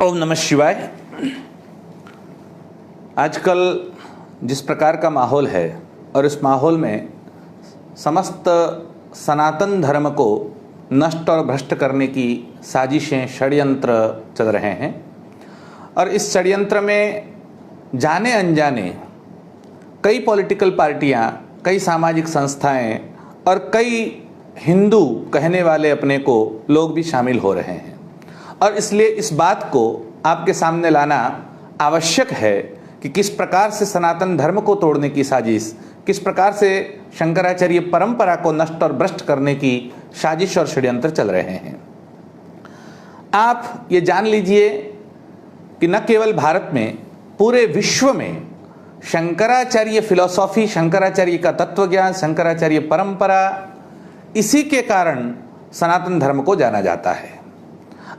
ओम नमः शिवाय। आजकल जिस प्रकार का माहौल है और इस माहौल में समस्त सनातन धर्म को नष्ट और भ्रष्ट करने की साजिशें, षड्यंत्र चल रहे हैं और इस षड्यंत्र में जाने अनजाने कई पॉलिटिकल पार्टियां, कई सामाजिक संस्थाएं और कई हिंदू कहने वाले अपने को लोग भी शामिल हो रहे हैं। और इसलिए इस बात को आपके सामने लाना आवश्यक है कि किस प्रकार से सनातन धर्म को तोड़ने की साजिश, किस प्रकार से शंकराचार्य परंपरा को नष्ट और भ्रष्ट करने की साजिश और षड्यंत्र चल रहे हैं। आप ये जान लीजिए कि न केवल भारत में, पूरे विश्व में शंकराचार्य फिलॉसफी, शंकराचार्य का तत्वज्ञान, शंकराचार्य परंपरा, इसी के कारण सनातन धर्म को जाना जाता है।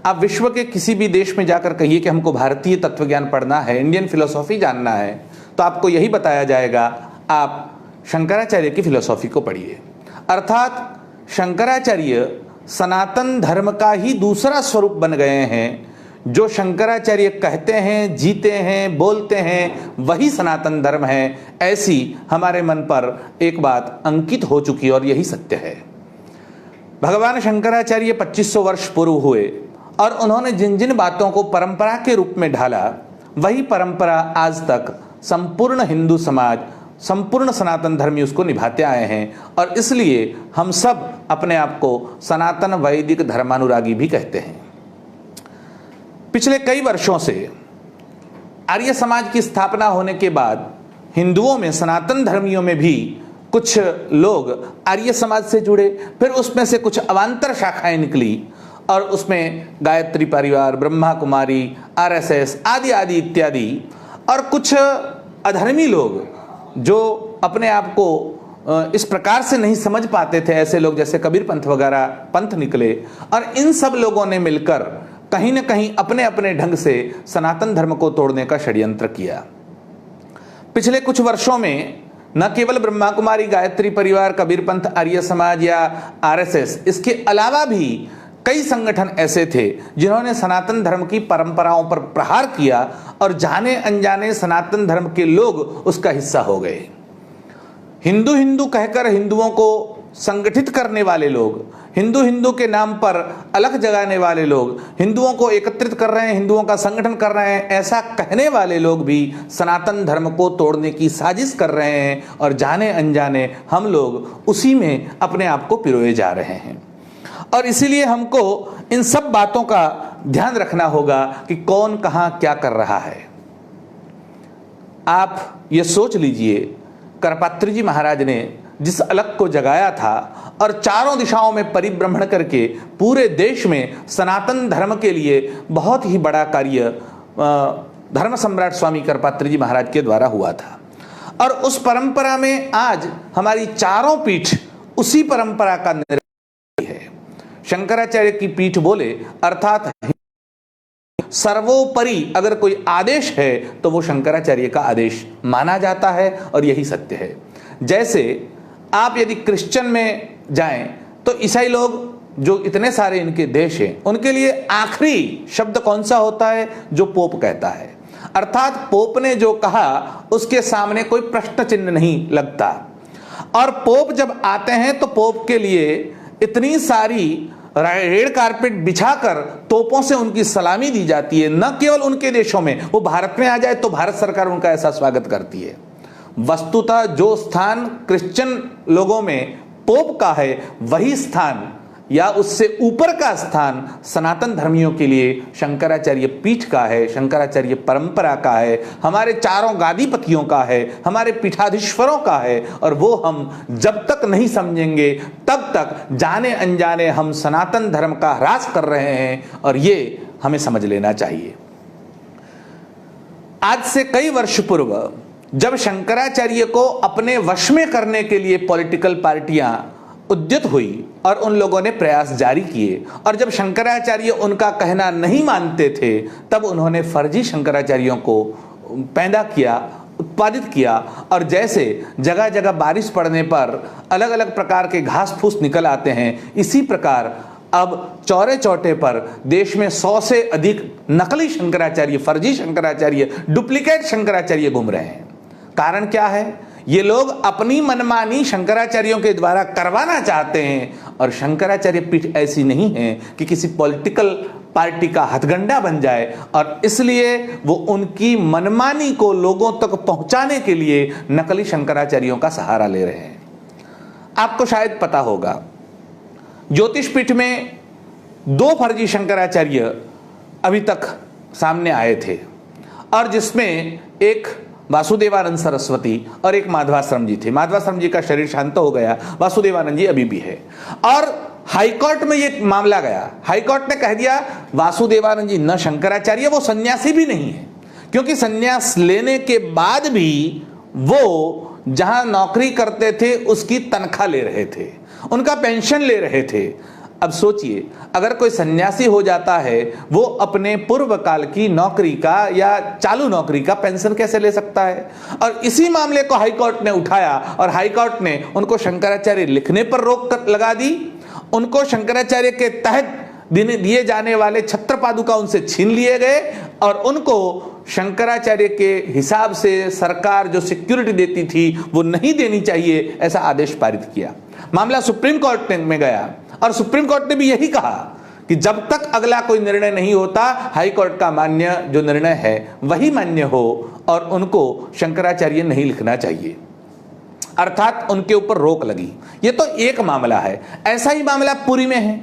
आप विश्व के किसी भी देश में जाकर कहिए कि हमको भारतीय तत्वज्ञान पढ़ना है, इंडियन फिलॉसफी जानना है, तो आपको यही बताया जाएगा, आप शंकराचार्य की फिलॉसफी को पढ़िए। अर्थात शंकराचार्य सनातन धर्म का ही दूसरा स्वरूप बन गए हैं। जो शंकराचार्य कहते हैं, जीते हैं, बोलते हैं, वही सनातन धर्म है, ऐसी हमारे मन पर एक बात अंकित हो चुकी और यही सत्य है। भगवान शंकराचार्य 2500 वर्ष पूर्व हुए और उन्होंने जिन जिन बातों को परंपरा के रूप में ढाला, वही परंपरा आज तक संपूर्ण हिंदू समाज, संपूर्ण सनातन धर्मी उसको निभाते आए हैं और इसलिए हम सब अपने आप को सनातन वैदिक धर्मानुरागी भी कहते हैं। पिछले कई वर्षों से आर्य समाज की स्थापना होने के बाद हिंदुओं में, सनातन धर्मियों में भी कुछ लोग आर्य समाज से जुड़े, फिर उसमें से कुछ अवान्तर शाखाएं निकली और उसमें गायत्री परिवार, ब्रह्मा कुमारी, आरएसएस आदि आदि इत्यादि, और कुछ अधर्मी लोग जो अपने आप को इस प्रकार से नहीं समझ पाते थे, ऐसे लोग जैसे कबीर पंथ वगैरह पंथ निकले और इन सब लोगों ने मिलकर कहीं न कहीं अपने अपने ढंग से सनातन धर्म को तोड़ने का षड्यंत्र किया। पिछले कुछ वर्षों में न केवल ब्रह्मा कुमारी, गायत्री परिवार, कबीर पंथ, आर्य समाज या आरएसएस, इसके अलावा भी कई संगठन ऐसे थे जिन्होंने सनातन धर्म की परंपराओं पर प्रहार किया और जाने अनजाने सनातन धर्म के लोग उसका हिस्सा हो गए। हिंदू हिंदू कहकर हिंदुओं को संगठित करने वाले लोग, हिंदू हिंदू के नाम पर अलग जगाने वाले लोग, हिंदुओं को एकत्रित कर रहे हैं, हिंदुओं का संगठन कर रहे हैं, ऐसा कहने वाले लोग भी सनातन धर्म को तोड़ने की साजिश कर रहे हैं और जाने अनजाने हम लोग उसी में अपने आप को पिरोए जा रहे हैं। और इसीलिए हमको इन सब बातों का ध्यान रखना होगा कि कौन कहां क्या कर रहा है। आप ये सोच लीजिए, करपात्री जी महाराज ने जिस अलग को जगाया था और चारों दिशाओं में परिभ्रमण करके पूरे देश में सनातन धर्म के लिए बहुत ही बड़ा कार्य धर्म सम्राट स्वामी करपात्री जी महाराज के द्वारा हुआ था। और उस परंपरा में आज हमारी चारों पीठ उसी परंपरा का निर्माण है। शंकराचार्य की पीठ बोले, अर्थात सर्वोपरि अगर कोई आदेश है तो वो शंकराचार्य का आदेश माना जाता है और यही सत्य है। जैसे आप यदि क्रिश्चियन में जाएं तो ईसाई लोग, जो इतने सारे इनके देश हैं, उनके लिए आखिरी शब्द कौन सा होता है? जो पोप कहता है। अर्थात पोप ने जो कहा उसके सामने कोई प्रश्न चिन्ह नहीं लगता। और पोप जब आते हैं तो पोप के लिए इतनी सारी रेड कारपेट बिछाकर तोपों से उनकी सलामी दी जाती है। न केवल उनके देशों में, वो भारत में आ जाए तो भारत सरकार उनका ऐसा स्वागत करती है। वस्तुतः जो स्थान क्रिश्चियन लोगों में पोप का है, वही स्थान या उससे ऊपर का स्थान सनातन धर्मियों के लिए शंकराचार्य पीठ का है, शंकराचार्य परंपरा का है, हमारे चारों गादीपतियों का है, हमारे पीठाधीश्वरों का है। और वो हम जब तक नहीं समझेंगे तब तक जाने अनजाने हम सनातन धर्म का ह्रास कर रहे हैं और ये हमें समझ लेना चाहिए। आज से कई वर्ष पूर्व जब शंकराचार्य को अपने वश में करने के लिए पॉलिटिकल पार्टियां उद्यत हुई और उन लोगों ने प्रयास जारी किए, और जब शंकराचार्य उनका कहना नहीं मानते थे, तब उन्होंने फर्जी शंकराचार्यों को पैदा किया, उत्पादित किया। और जैसे जगह जगह बारिश पड़ने पर अलग अलग प्रकार के घास फूस निकल आते हैं, इसी प्रकार अब चौरे चौटे पर देश में 100 से अधिक नकली शंकराचार्य, फर्जी शंकराचार्य, डुप्लीकेट शंकराचार्य घूम रहे हैं। कारण क्या है? ये लोग अपनी मनमानी शंकराचार्यों के द्वारा करवाना चाहते हैं, और शंकराचार्य पीठ ऐसी नहीं है कि किसी पॉलिटिकल पार्टी का हथगंडा बन जाए, और इसलिए वो उनकी मनमानी को लोगों तक पहुंचाने के लिए नकली शंकराचार्यों का सहारा ले रहे हैं। आपको शायद पता होगा, ज्योतिष पीठ में 2 फर्जी शंकराचार्य अभी तक सामने आए थे, और जिसमें एक वासुदेवानंद सरस्वती और एक माधवाश्रम जी थे। माधवाश्रम जी का शरीर शांत हो गया, वासुदेवानंद जी अभी भी है। और हाईकोर्ट में ये मामला गया, हाईकोर्ट ने कह दिया वासुदेवानंद जी न शंकराचार्य, वो सन्यासी भी नहीं है, क्योंकि सन्यास लेने के बाद भी वो जहां नौकरी करते थे उसकी तनख्वाह ले रहे थे, उनका पेंशन ले रहे थे। अब सोचिए, अगर कोई सन्यासी हो जाता है, वो अपने पूर्व काल की नौकरी का या चालू नौकरी का पेंशन कैसे ले सकता है? और इसी मामले को हाईकोर्ट ने उठाया, और हाईकोर्ट ने उनको शंकराचार्य लिखने पर रोक लगा दी, उनको शंकराचार्य के तहत दिए जाने वाले छत्र पादुका उनसे छीन लिए गए, और उनको शंकराचार्य के हिसाब से सरकार जो सिक्योरिटी देती थी वो नहीं देनी चाहिए, ऐसा आदेश पारित किया। मामला सुप्रीम कोर्ट में गया, और सुप्रीम कोर्ट ने भी यही कहा कि जब तक अगला कोई निर्णय नहीं होता, हाई कोर्ट का मान्य जो निर्णय है वही मान्य हो, और उनको शंकराचार्य नहीं लिखना चाहिए, अर्थात उनके ऊपर रोक लगी। ये तो एक मामला है। ऐसा ही मामला पुरी में है।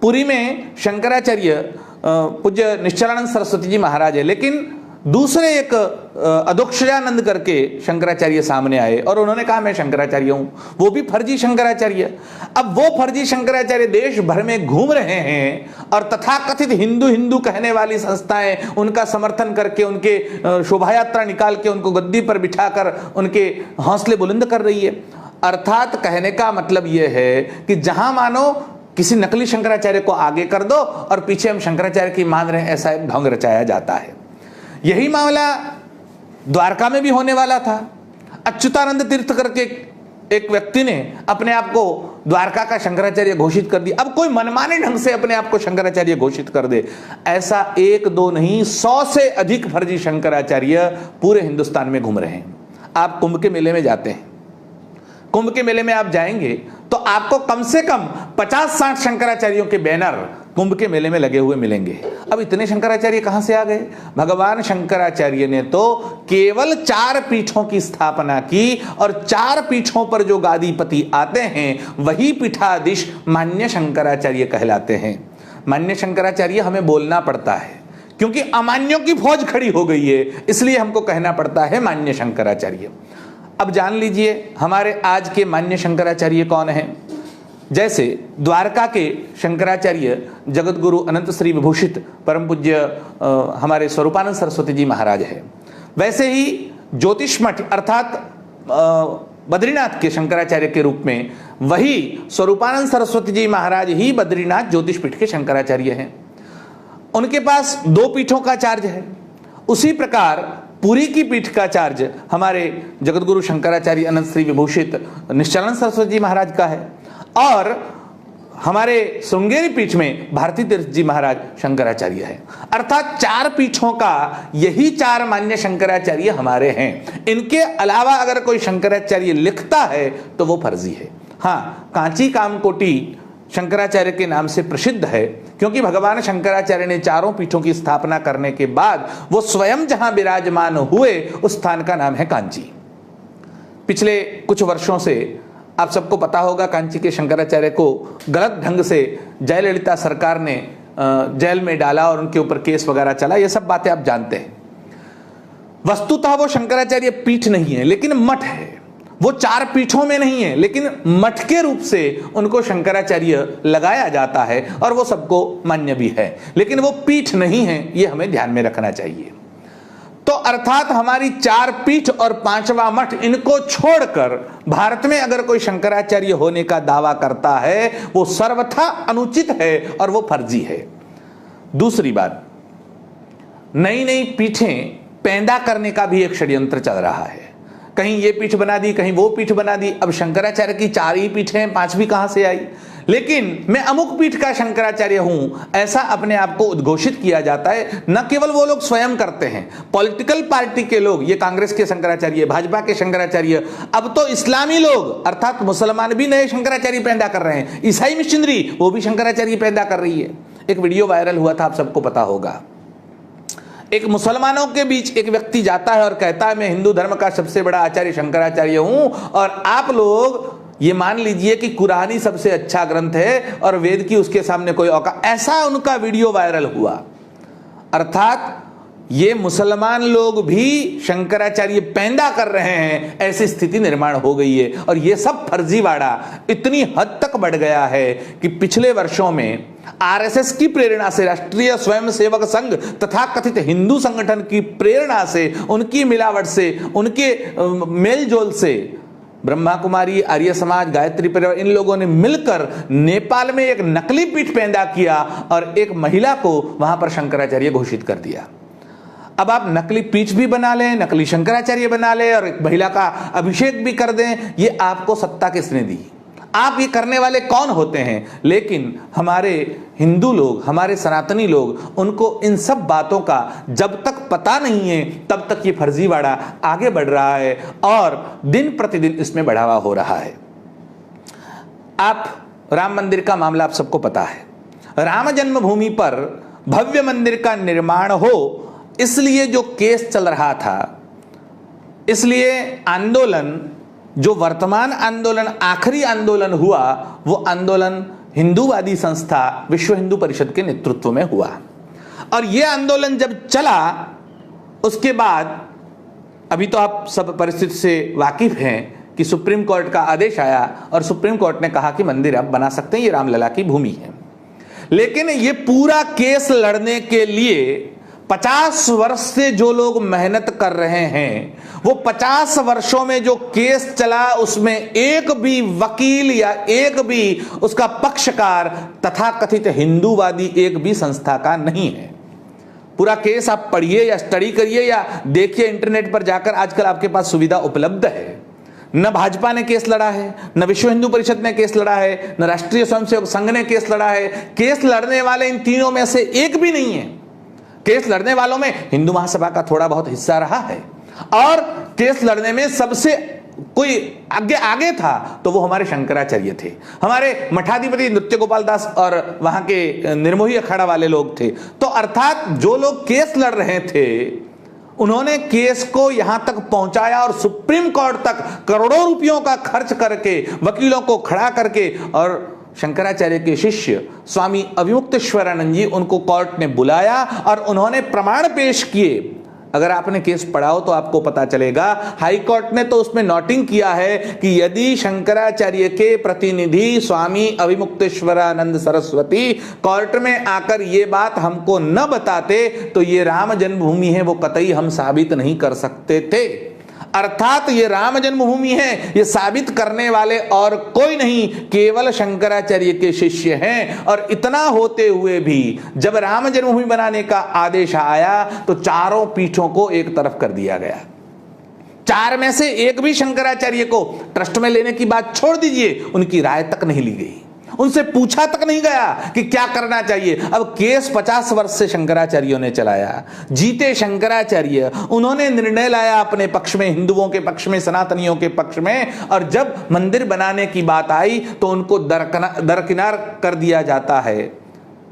पुरी में शंकराचार्य पूज्य निश्चलानंद सरस्वती जी महाराज है, लेकिन दूसरे एक अधोक्षजानंद करके शंकराचार्य सामने आए, और उन्होंने कहा मैं शंकराचार्य हूं, वो भी फर्जी शंकराचार्य। अब वो फर्जी शंकराचार्य देश भर में घूम रहे हैं, और तथाकथित हिंदू हिंदू कहने वाली संस्थाएं उनका समर्थन करके, उनके शोभा यात्रा निकाल के उनको गद्दी पर बिठाकर उनके हौसले बुलंद कर रही है। अर्थात कहने का मतलब यह है कि जहां मानो किसी नकली शंकराचार्य को आगे कर दो और पीछे हम शंकराचार्य की मान रहे हैं, ऐसा एक ढोंग रचाया जाता है। यही मामला द्वारका में भी होने वाला था। अच्युतानंद तीर्थ करके एक व्यक्ति ने अपने आप को द्वारका का शंकराचार्य घोषित कर दिया। अब कोई मनमाने ढंग से अपने आप को शंकराचार्य घोषित कर दे, ऐसा 1 2 नहीं 100 से अधिक फर्जी शंकराचार्य पूरे हिंदुस्तान में घूम रहे हैं। आप कुंभ के मेले में जाते हैं, कुंभ के मेले में आप जाएंगे तो आपको कम से कम 50-60 शंकराचार्यों के बैनर कुंभ के मेले में लगे हुए मिलेंगे। अब इतने शंकराचार्य कहां से आ गए? भगवान शंकराचार्य ने तो केवल 4 पीठों की स्थापना की, और 4 पीठों पर जो गादीपति आते हैं वही पीठाधीश मान्य शंकराचार्य कहलाते हैं। मान्य शंकराचार्य हमें बोलना पड़ता है, क्योंकि अमान्यों की फौज खड़ी हो गई है, इसलिए हमको कहना पड़ता है मान्य शंकराचार्य। अब जान लीजिए हमारे आज के मान्य शंकराचार्य कौन हैं। जैसे द्वारका के शंकराचार्य जगत गुरु अनंत श्री विभूषित परम पूज्य हमारे स्वरूपानंद सरस्वती जी महाराज है, वैसे ही ज्योतिष मठ अर्थात बद्रीनाथ के शंकराचार्य के रूप में वही स्वरूपानंद सरस्वती जी महाराज ही बद्रीनाथ ज्योतिष पीठ के शंकराचार्य हैं। उनके पास 2 पीठों का चार्ज है। उसी प्रकार पुरी की पीठ का चार्ज हमारे जगतगुरु शंकराचार्य अनंत श्री विभूषित निश्चलानंद सरस्वती जी महाराज का है, और हमारे श्रृंगेरी पीठ में भारती तीर्थ जी महाराज शंकराचार्य है। अर्थात 4 पीठों का यही 4 मान्य शंकराचार्य हमारे हैं। इनके अलावा अगर कोई शंकराचार्य लिखता है तो वो फर्जी है। हाँ, कांची कामकोटी शंकराचार्य के नाम से प्रसिद्ध है, क्योंकि भगवान शंकराचार्य ने 4 पीठों की स्थापना करने के बाद वो स्वयं जहां विराजमान हुए उस स्थान का नाम है कांची। पिछले कुछ वर्षों से आप सबको पता होगा, कांची के शंकराचार्य को गलत ढंग से जयललिता सरकार ने जेल में डाला और उनके ऊपर केस वगैरह चला। ये सब बातें आप जानते हैं। वस्तुतः वो शंकराचार्य पीठ नहीं है, लेकिन मठ है। वो 4 पीठों में नहीं है, लेकिन मठ के रूप से उनको शंकराचार्य लगाया जाता है, और वो सबको मान्य भी है, लेकिन वो पीठ नहीं है। ये हमें ध्यान में रखना चाहिए। तो अर्थात हमारी 4 पीठ और 5वां मठ, इनको छोड़कर भारत में अगर कोई शंकराचार्य होने का दावा करता है वो सर्वथा अनुचित है और वो फर्जी है। दूसरी बात, नई पीठें पैदा करने का भी एक षड्यंत्र चल रहा है। कहीं ये पीठ बना दी, कहीं वो पीठ बना दी। अब शंकराचार्य की 4 ही पीठें, 5वीं कहां से आई? लेकिन मैं अमुक पीठ का शंकराचार्य हूं, ऐसा अपने आप को उद्घोषित किया जाता है। न केवल वो लोग स्वयं करते हैं, पॉलिटिकल पार्टी के लोग, ये कांग्रेस के शंकराचार्य, भाजपा के शंकराचार्य, अब तो इस्लामी लोग अर्थात मुसलमान भी नए शंकराचार्य पैदा कर रहे हैं। ईसाई मिशनरी वो भी शंकराचार्य पैदा कर रही है। एक वीडियो वायरल हुआ था, आप सबको पता होगा। एक मुसलमानों के बीच एक व्यक्ति जाता है और कहता है मैं हिंदू धर्म का सबसे बड़ा आचार्य शंकराचार्य हूं, और आप लोग ये मान लीजिए कि कुरान ही सबसे अच्छा ग्रंथ है और वेद की उसके सामने कोई औकात, ऐसा उनका वीडियो वायरल हुआ। अर्थात ये मुसलमान लोग भी शंकराचार्य पैदा कर रहे हैं, ऐसी स्थिति निर्माण हो गई है। और ये सब फर्जीवाड़ा इतनी हद तक बढ़ गया है कि पिछले वर्षों में आरएसएस की प्रेरणा से, राष्ट्रीय स्वयंसेवक संघ तथा कथित हिंदू संगठन की प्रेरणा से, उनकी मिलावट से, उनके मेलजोल से ब्रह्मा कुमारी, आर्य समाज, गायत्री परिवार, इन लोगों ने मिलकर नेपाल में एक नकली पीठ पैदा किया और एक महिला को वहां पर शंकराचार्य घोषित कर दिया। अब आप नकली पीठ भी बना लें, नकली शंकराचार्य बना लें और एक महिला का अभिषेक भी कर दें, ये आपको सत्ता किसने दी? आप ये करने वाले कौन होते हैं? लेकिन हमारे हिंदू लोग, हमारे सनातनी लोग, उनको इन सब बातों का जब तक पता नहीं है तब तक ये फर्जीवाड़ा आगे बढ़ रहा है और दिन प्रतिदिन इसमें बढ़ावा हो रहा है। आप राम मंदिर का मामला आप सबको पता है। राम जन्मभूमि पर भव्य मंदिर का निर्माण हो, इसलिए जो केस चल रहा था, इसलिए आंदोलन, जो वर्तमान आंदोलन, आखिरी आंदोलन हुआ, वो आंदोलन हिंदूवादी संस्था विश्व हिंदू परिषद के नेतृत्व में हुआ। और यह आंदोलन जब चला, उसके बाद अभी तो आप सब परिस्थिति से वाकिफ हैं कि सुप्रीम कोर्ट का आदेश आया और सुप्रीम कोर्ट ने कहा कि मंदिर आप बना सकते हैं, ये रामलला की भूमि है। लेकिन ये पूरा केस लड़ने के लिए 50 वर्ष से जो लोग मेहनत कर रहे हैं, वो 50 वर्षों में जो केस चला उसमें एक भी वकील या एक भी उसका पक्षकार तथा कथित हिंदूवादी एक भी संस्था का नहीं है। पूरा केस आप पढ़िए या स्टडी करिए या देखिए इंटरनेट पर जाकर, आजकल आपके पास सुविधा उपलब्ध है। न भाजपा ने केस लड़ा है, न विश्व हिंदू परिषद ने केस लड़ा है, न राष्ट्रीय स्वयंसेवक संघ ने केस लड़ा है। केस लड़ने वाले इन तीनों में से एक भी नहीं है। केस लड़ने वालों में हिंदू महासभा का थोड़ा बहुत हिस्सा रहा है, और केस लड़ने में सबसे कोई आगे था तो वो हमारे शंकराचार्य थे, हमारे मठाधिपति नृत्य गोपाल दास और वहां के निर्मोही अखाड़ा वाले लोग थे। तो अर्थात जो लोग केस लड़ रहे थे, उन्होंने केस को यहां तक पहुंचाया और सुप्रीम कोर्ट तक करोड़ों रुपयों का खर्च करके, वकीलों को खड़ा करके, और शंकराचार्य के शिष्य स्वामी अविमुक्तेश्वरानंद जी, उनको कोर्ट ने बुलाया और उन्होंने प्रमाण पेश किए। अगर आपने केस पढ़ा हो तो आपको पता चलेगा, हाई कोर्ट ने तो उसमें नोटिंग किया है कि यदि शंकराचार्य के प्रतिनिधि स्वामी अविमुक्तेश्वरानंद सरस्वती कोर्ट में आकर ये बात हमको न बताते तो ये राम जन्मभूमि है वो कतई हम साबित नहीं कर सकते थे। अर्थात ये राम जन्मभूमि है, ये साबित करने वाले और कोई नहीं, केवल शंकराचार्य के शिष्य हैं। और इतना होते हुए भी जब राम जन्मभूमि बनाने का आदेश आया तो चारों पीठों को एक तरफ कर दिया गया। 4 में से एक भी शंकराचार्य को ट्रस्ट में लेने की बात छोड़ दीजिए, उनकी राय तक नहीं ली गई, उनसे पूछा तक नहीं गया कि क्या करना चाहिए। अब केस 50 वर्ष से शंकराचार्यों ने चलाया, जीते शंकराचार्य, उन्होंने निर्णय लाया अपने पक्ष में, हिंदुओं के पक्ष में, सनातनियों के पक्ष में, और जब मंदिर बनाने की बात आई तो उनको दरकिनार कर दिया जाता है।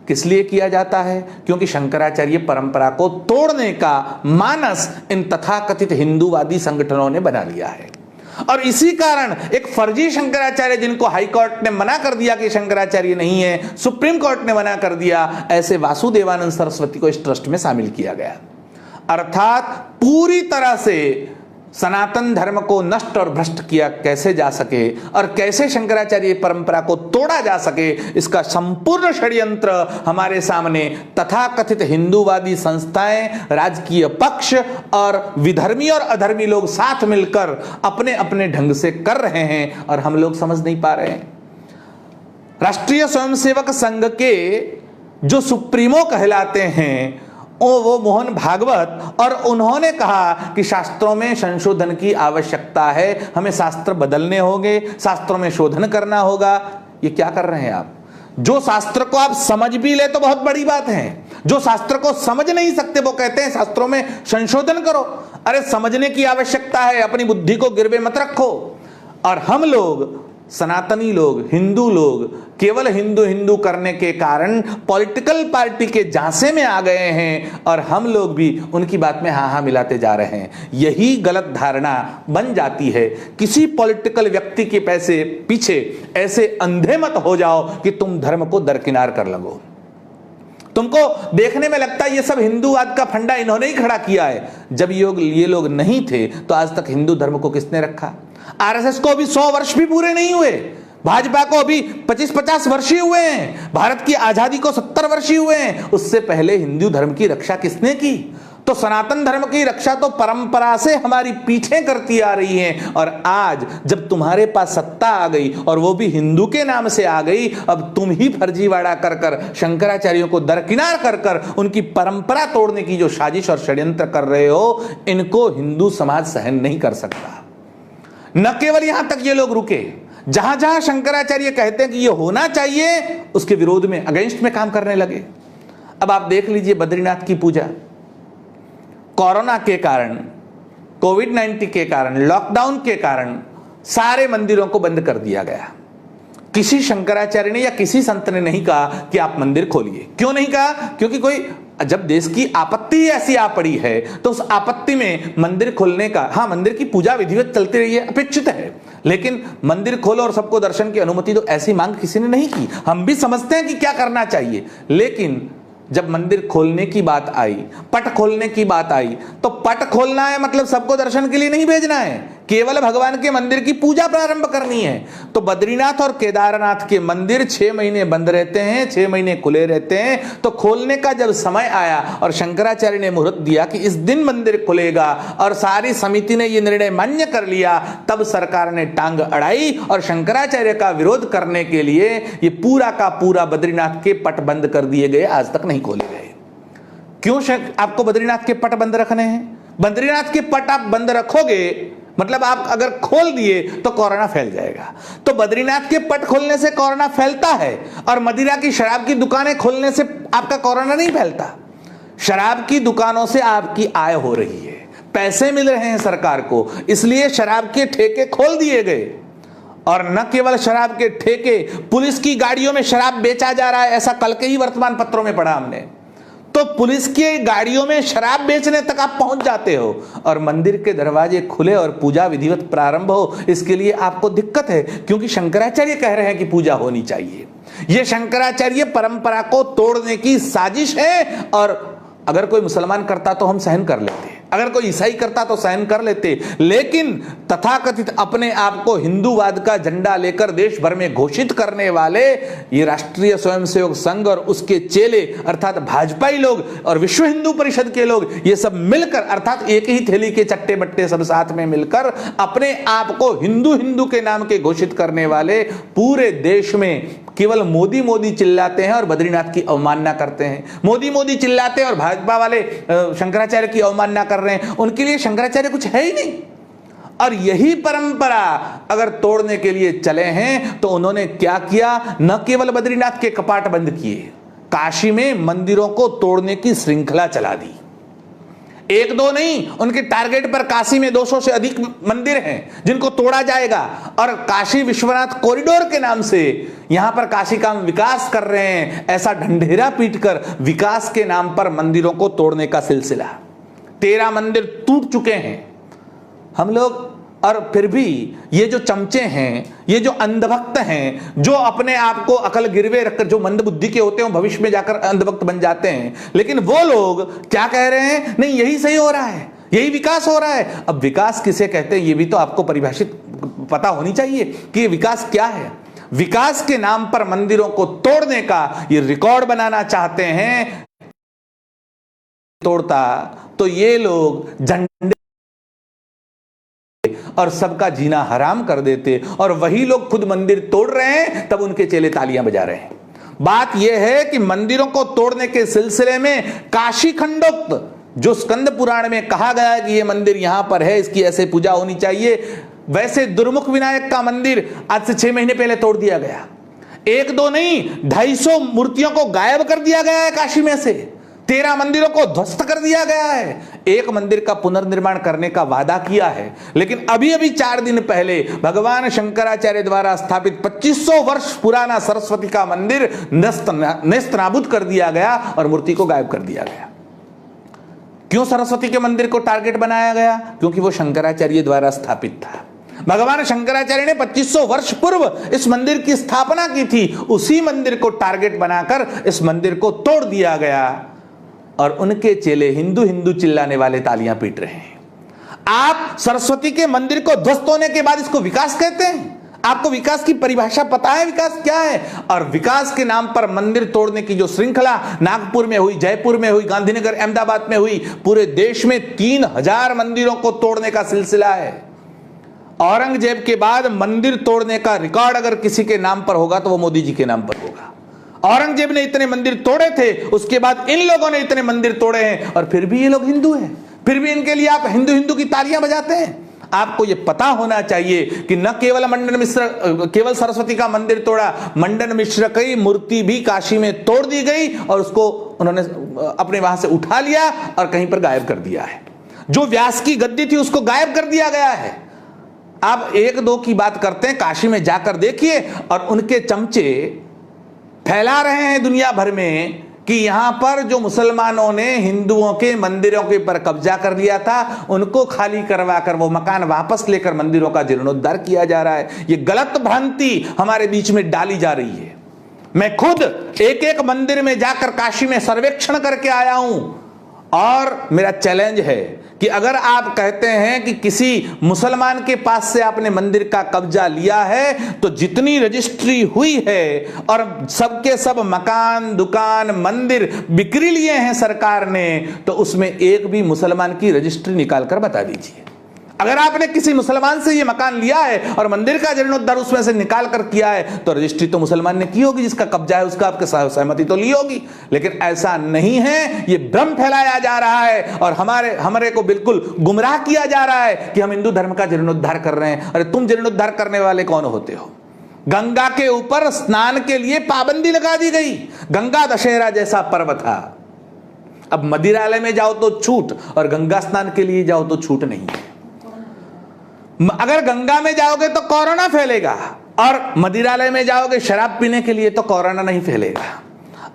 किस लिए किया जाता है? क्योंकि शंकराचार्य परंपरा को तोड़ने का मानस इन तथाकथित हिंदूवादी संगठनों ने बना लिया है। और इसी कारण एक फर्जी शंकराचार्य, जिनको हाई कोर्ट ने मना कर दिया कि शंकराचार्य नहीं है, सुप्रीम कोर्ट ने मना कर दिया, ऐसे वासुदेवानंद सरस्वती को इस ट्रस्ट में शामिल किया गया। अर्थात पूरी तरह से सनातन धर्म को नष्ट और भ्रष्ट किया कैसे जा सके और कैसे शंकराचार्य परंपरा को तोड़ा जा सके, इसका संपूर्ण षड्यंत्र हमारे सामने तथाकथित हिंदूवादी संस्थाएं, राजकीय पक्ष और विधर्मी और अधर्मी लोग साथ मिलकर अपने अपने ढंग से कर रहे हैं और हम लोग समझ नहीं पा रहे हैं। राष्ट्रीय स्वयंसेवक संघ के जो सुप्रीमो कहलाते हैं वो मोहन भागवत, और उन्होंने कहा कि शास्त्रों में संशोधन की आवश्यकता है, हमें शास्त्र बदलने होंगे, शास्त्रों में शोधन करना होगा। ये क्या कर रहे हैं आप? जो शास्त्र को आप समझ भी ले तो बहुत बड़ी बात है, जो शास्त्र को समझ नहीं सकते वो कहते हैं शास्त्रों में संशोधन करो। अरे समझने की आवश्यकता है, अपनी बुद्धि को गिरवे मत रखो। और हम लोग सनातनी लोग, हिंदू लोग, केवल हिंदू हिंदू करने के कारण पॉलिटिकल पार्टी के झांसे में आ गए हैं और हम लोग भी उनकी बात में हाँ हाँ मिलाते जा रहे हैं। यही गलत धारणा बन जाती है। किसी पॉलिटिकल व्यक्ति के पैसे पीछे ऐसे अंधे मत हो जाओ कि तुम धर्म को दरकिनार कर लगो। तुमको देखने में लगता है ये सब हिंदूवाद का फंडा इन्होंने ही खड़ा किया है। जब ये लोग नहीं थे तो आज तक हिंदू धर्म को किसने रखा? आरएसएस को अभी 100 वर्ष भी पूरे नहीं हुए, भाजपा को अभी 25-50 वर्ष ही हुए हैं, भारत की आजादी को 70 वर्ष ही हुए हैं। उससे पहले हिंदू धर्म की रक्षा किसने की? तो सनातन धर्म की रक्षा तो परंपरा से हमारी पीठें करती आ रही हैं। और आज जब तुम्हारे पास सत्ता आ गई और वो भी हिंदू के नाम से आ गई, अब तुम ही फर्जीवाड़ा कर कर शंकराचार्यों को दरकिनार कर कर उनकी परंपरा तोड़ने की जो साजिश और षड्यंत्र कर रहे हो, इनको हिंदू समाज सहन नहीं कर सकता। न केवल यहां तक ये लोग रुके, जहां जहां शंकराचार्य कहते हैं कि ये होना चाहिए, उसके विरोध में, अगेंस्ट में काम करने लगे। अब आप देख लीजिए बद्रीनाथ की पूजा, कोरोना के कारण, कोविड-19 के कारण, लॉकडाउन के कारण सारे मंदिरों को बंद कर दिया गया। किसी शंकराचार्य ने या किसी संत ने नहीं कहा कि आप मंदिर खोलिए। क्यों नहीं कहा? क्योंकि कोई, जब देश की आपत्ति ऐसी आ पड़ी है तो उस आपत्ति में मंदिर खोलने का, हाँ मंदिर की पूजा विधिवत चलती रही है, अपेक्षित है, लेकिन मंदिर खोलो और सबको दर्शन की अनुमति दो, ऐसी मांग किसी ने नहीं की। हम भी समझते हैं कि क्या करना चाहिए, लेकिन जब मंदिर खोलने की बात आई, पट खोलने की बात आई, तो पट खोलना है मतलब सबको दर्शन के लिए नहीं भेजना है, केवल भगवान के मंदिर की पूजा प्रारंभ करनी है। तो बद्रीनाथ और केदारनाथ के मंदिर 6 महीने बंद रहते हैं, 6 महीने खुले रहते हैं। तो खोलने का जब समय आया और शंकराचार्य ने मुहूर्त दिया कि इस दिन मंदिर खुलेगा और सारी समिति ने यह निर्णय मान्य कर लिया, तब सरकार ने टांग अड़ाई और शंकराचार्य का विरोध करने के लिए ये पूरा का पूरा बद्रीनाथ के पट बंद कर दिए गए, आज तक नहीं खोले गए। क्यों आपको बद्रीनाथ के पट बंद रखने हैं? बद्रीनाथ के पट आप बंद रखोगे मतलब आप अगर खोल दिए तो कोरोना फैल जाएगा। तो बद्रीनाथ के पट खोलने से कोरोना फैलता है और मदिरा की, शराब की दुकानें खोलने से आपका कोरोना नहीं फैलता। शराब की दुकानों से आपकी आय हो रही है, पैसे मिल रहे हैं सरकार को, इसलिए शराब के ठेके खोल दिए गए। और न केवल शराब के ठेके, पुलिस की गाड़ियों में शराब बेचा जा रहा है, ऐसा कल के ही वर्तमान पत्रों में पढ़ा हमने। तो पुलिस की गाड़ियों में शराब बेचने तक आप पहुंच जाते हो और मंदिर के दरवाजे खुले और पूजा विधिवत प्रारंभ हो, इसके लिए आपको दिक्कत है, क्योंकि शंकराचार्य कह रहे हैं कि पूजा होनी चाहिए। यह शंकराचार्य परंपरा को तोड़ने की साजिश है। और अगर कोई मुसलमान करता तो हम सहन कर लेते, अगर कोई ईसाई करता तो सहन कर लेते, लेकिन तथाकथित अपने आप को हिंदूवाद का झंडा लेकर देश भर में घोषित करने वाले ये राष्ट्रीय स्वयंसेवक संघ और उसके चेले अर्थात भाजपाई लोग और विश्व हिंदू परिषद के लोग, ये सब मिलकर अर्थात एक ही थैली के चट्टे बट्टे सब साथ में मिलकर अपने आप को हिंदू हिंदू के नाम के घोषित करने वाले पूरे देश में केवल मोदी मोदी चिल्लाते हैं और बद्रीनाथ की अवमानना करते हैं। मोदी मोदी चिल्लाते हैं और भाजपा वाले शंकराचार्य की अवमानना कर रहे हैं। उनके लिए शंकराचार्य कुछ है ही नहीं। और यही परंपरा अगर तोड़ने के लिए चले हैं तो उन्होंने क्या किया? न केवल बद्रीनाथ के कपाट बंद किए, काशी में मंदिरों को तोड़ने की श्रृंखला चला दी। एक दो नहीं, उनके टारगेट पर काशी में 200 से अधिक मंदिर हैं जिनको तोड़ा जाएगा। और काशी विश्वनाथ कॉरिडोर के नाम से यहां पर काशी का विकास कर रहे हैं, ऐसा ढंढेरा पीटकर विकास के नाम पर मंदिरों को तोड़ने का सिलसिला। 13 मंदिर टूट चुके हैं हम लोग। और फिर भी ये जो चमचे हैं, ये जो अंधभक्त हैं, जो अपने आप को अकल गिरवे रखकर, जो मंद बुद्धि के होते हैं भविष्य में जाकर अंधभक्त बन जाते हैं, लेकिन वो लोग क्या कह रहे हैं? नहीं, यही सही हो रहा है, यही विकास हो रहा है। अब विकास किसे कहते हैं ये भी तो आपको परिभाषित पता होनी चाहिए कि विकास क्या है। विकास के नाम पर मंदिरों को तोड़ने का ये रिकॉर्ड बनाना चाहते हैं। तोड़ता तो ये लोग झंडे और सबका जीना हराम कर देते, और वही लोग खुद मंदिर तोड़ रहे हैं, तब उनके चेले तालियां बजा रहे हैं। बात यह है कि मंदिरों को तोड़ने के सिलसिले में काशी खंडोक्त, जो स्कंद पुराण में कहा गया है कि यह मंदिर यहां पर है, इसकी ऐसे पूजा होनी चाहिए, वैसे दुर्मुख विनायक का मंदिर आज से 6 महीने पहले तोड़ दिया गया। एक दो नहीं, 250 मूर्तियों को गायब कर दिया गया है काशी में से। 13 मंदिरों को ध्वस्त कर दिया गया है। एक मंदिर का पुनर्निर्माण करने का वादा किया है, लेकिन अभी अभी 4 दिन पहले भगवान शंकराचार्य द्वारा स्थापित 2500 वर्ष पुराना सरस्वती का मंदिर नेस्त नाबूद कर दिया गया और मूर्ति को गायब कर दिया गया। क्यों सरस्वती के मंदिर को टारगेट बनाया गया? क्योंकि वो शंकराचार्य द्वारा स्थापित था। भगवान शंकराचार्य ने 2500 वर्ष पूर्व इस मंदिर की स्थापना की थी। उसी मंदिर को टारगेट बनाकर इस मंदिर को तोड़ दिया गया और उनके चेले हिंदू हिंदू चिल्लाने वाले तालियां पीट रहे हैं। आप सरस्वती के मंदिर को ध्वस्त होने के बाद इसको विकास कहते हैं? आपको विकास की परिभाषा पता है? विकास क्या है? और विकास के नाम पर मंदिर तोड़ने की जो श्रृंखला नागपुर में हुई, जयपुर में हुई, गांधीनगर, अहमदाबाद में हुई, पूरे देश में 3000 मंदिरों को तोड़ने का सिलसिला है। औरंगजेब के बाद मंदिर तोड़ने का रिकॉर्ड अगर किसी के नाम पर होगा तो वो मोदी जी के नाम पर होगा। औरंगजेब ने इतने मंदिर तोड़े थे, उसके बाद इन लोगों ने इतने मंदिर तोड़े हैं और फिर भी ये लोग हिंदू हैं। फिर भी इनके लिए आप हिंदू हिंदू की तालियां बजाते हैं। आपको यह पता होना चाहिए कि न केवल मंडन मिश्र केवल सरस्वती का मंदिर तोड़ा, मंडन मिश्र की मूर्ति भी काशी में तोड़ दी गई और उसको उन्होंने अपने वहां से उठा लिया और कहीं पर गायब कर दिया है। जो व्यास की गद्दी थी उसको गायब कर दिया गया है। आप 1-2 की बात करते हैं, काशी में जाकर देखिए और उनके चमचे फैला रहे हैं दुनिया भर में कि यहां पर जो मुसलमानों ने हिंदुओं के मंदिरों के ऊपर कब्जा कर लिया था, उनको खाली करवाकर वो मकान वापस लेकर मंदिरों का जीर्णोद्धार किया जा रहा है। ये गलत भ्रांति हमारे बीच में डाली जा रही है। मैं खुद एक मंदिर में जाकर काशी में सर्वेक्षण करके आया हूं और मेरा चैलेंज है कि अगर आप कहते हैं कि किसी मुसलमान के पास से आपने मंदिर का कब्जा लिया है तो जितनी रजिस्ट्री हुई है और सबके सब मकान, दुकान, मंदिर बिक्री लिए हैं सरकार ने, तो उसमें एक भी मुसलमान की रजिस्ट्री निकालकर बता दीजिए। अगर आपने किसी मुसलमान से ये मकान लिया है और मंदिर का जीर्णोद्धार उसमें से निकाल कर किया है तो रजिस्ट्री तो मुसलमान ने की होगी, जिसका कब्जा है उसका आपके सहमति तो ली होगी। लेकिन ऐसा नहीं है, ये भ्रम फैलाया जा रहा है और हमारे को बिल्कुल गुमराह किया जा रहा है कि हम हिंदू धर्म का जीर्णोद्धार कर रहे हैं। अरे तुम जीर्णोद्धार करने वाले कौन होते हो? गंगा के ऊपर स्नान के लिए पाबंदी लगा दी गई। गंगा दशहरा जैसा पर्व था। अब मंदिरालय में जाओ तो छूट और गंगा स्नान के लिए जाओ तो छूट नहीं है। अगर गंगा में जाओगे तो कोरोना फैलेगा और मंदिरालय में जाओगे शराब पीने के लिए तो कोरोना नहीं फैलेगा।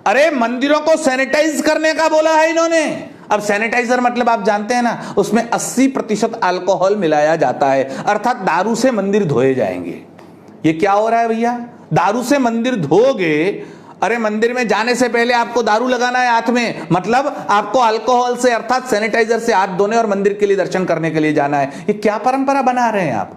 अरे मंदिरों को सैनिटाइज करने का बोला है इन्होंने। अब सैनिटाइजर मतलब आप जानते हैं ना, उसमें 80% अल्कोहल मिलाया जाता है, अर्थात दारू से मंदिर धोए जाएंगे। ये क्या हो रहा है भैया? दारू से मंदिर धोगे? अरे मंदिर में जाने से पहले आपको दारू लगाना है हाथ में, मतलब आपको अल्कोहल से अर्थात सैनिटाइजर से हाथ धोने और मंदिर के लिए दर्शन करने के लिए जाना है। ये क्या परंपरा बना रहे हैं आप?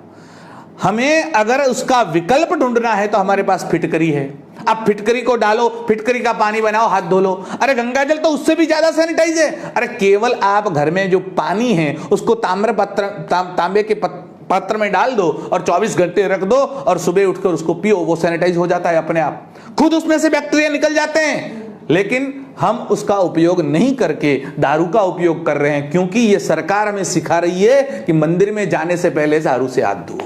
हमें अगर उसका विकल्प ढूंढना है तो हमारे पास फिटकरी है। आप फिटकरी को डालो, फिटकरी का पानी बनाओ, हाथ धो लो। अरे गंगाजल तो उससे भी ज्यादा सैनिटाइज है। अरे केवल आप घर में जो पानी है उसको तांबे के पात्र में डाल दो और 24 घंटे रख दो और सुबह उठकर उसको पियो, वो सैनिटाइज हो जाता है अपने आप। खुद उसमें से बैक्टीरिया निकल जाते हैं। लेकिन हम उसका उपयोग नहीं करके दारू का उपयोग कर रहे हैं, क्योंकि ये सरकार हमें सिखा रही है कि मंदिर में जाने से पहले दारू से हाथ धो।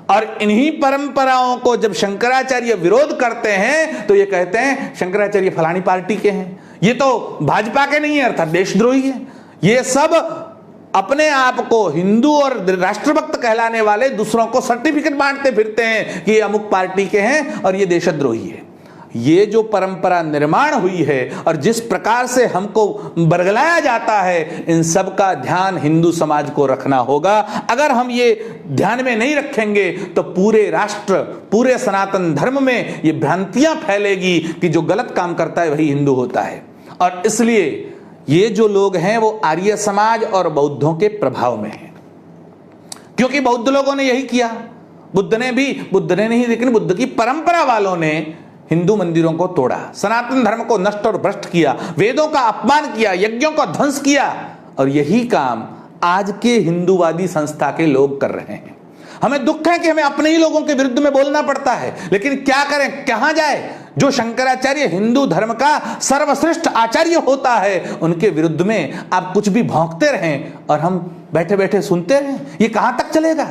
और इन्हीं परंपराओं को जब शंकराचार्य विरोध करते हैं तो ये कहते हैं शंकराचार्य फलानी पार्टी के हैं, ये तो भाजपा के नहीं है, अर्थात देशद्रोही है। ये सब अपने आप को हिंदू और राष्ट्रभक्त कहलाने वाले दूसरों को सर्टिफिकेट बांटते फिरते हैं कि ये अमुक पार्टी के हैं और ये देशद्रोही है। ये जो परंपरा निर्माण हुई है और जिस प्रकार से हमको बरगलाया जाता है, इन सब का ध्यान हिंदू समाज को रखना होगा। अगर हम ये ध्यान में नहीं रखेंगे तो पूरे राष्ट्र, पूरे सनातन धर्म में ये भ्रांतियां फैलेगी कि जो गलत काम करता है वही हिंदू होता है। और इसलिए ये जो लोग हैं वो आर्य समाज और बौद्धों के प्रभाव में हैं, क्योंकि बौद्ध लोगों ने यही किया। बुद्ध ने नहीं, लेकिन बुद्ध की परंपरा वालों ने हिंदू मंदिरों को तोड़ा, सनातन धर्म को नष्ट और भ्रष्ट किया, वेदों का अपमान किया, यज्ञों का ध्वंस किया। और यही काम आज के हिंदूवादी संस्था के लोग कर रहे हैं। हमें दुख है कि हमें अपने ही लोगों के विरुद्ध में बोलना पड़ता है, लेकिन क्या करें, कहां जाए? जो शंकराचार्य हिंदू धर्म का सर्वश्रेष्ठ आचार्य होता है, उनके विरुद्ध में आप कुछ भी भौंकते रहें और हम बैठे बैठे सुनते रहें, ये कहां तक चलेगा?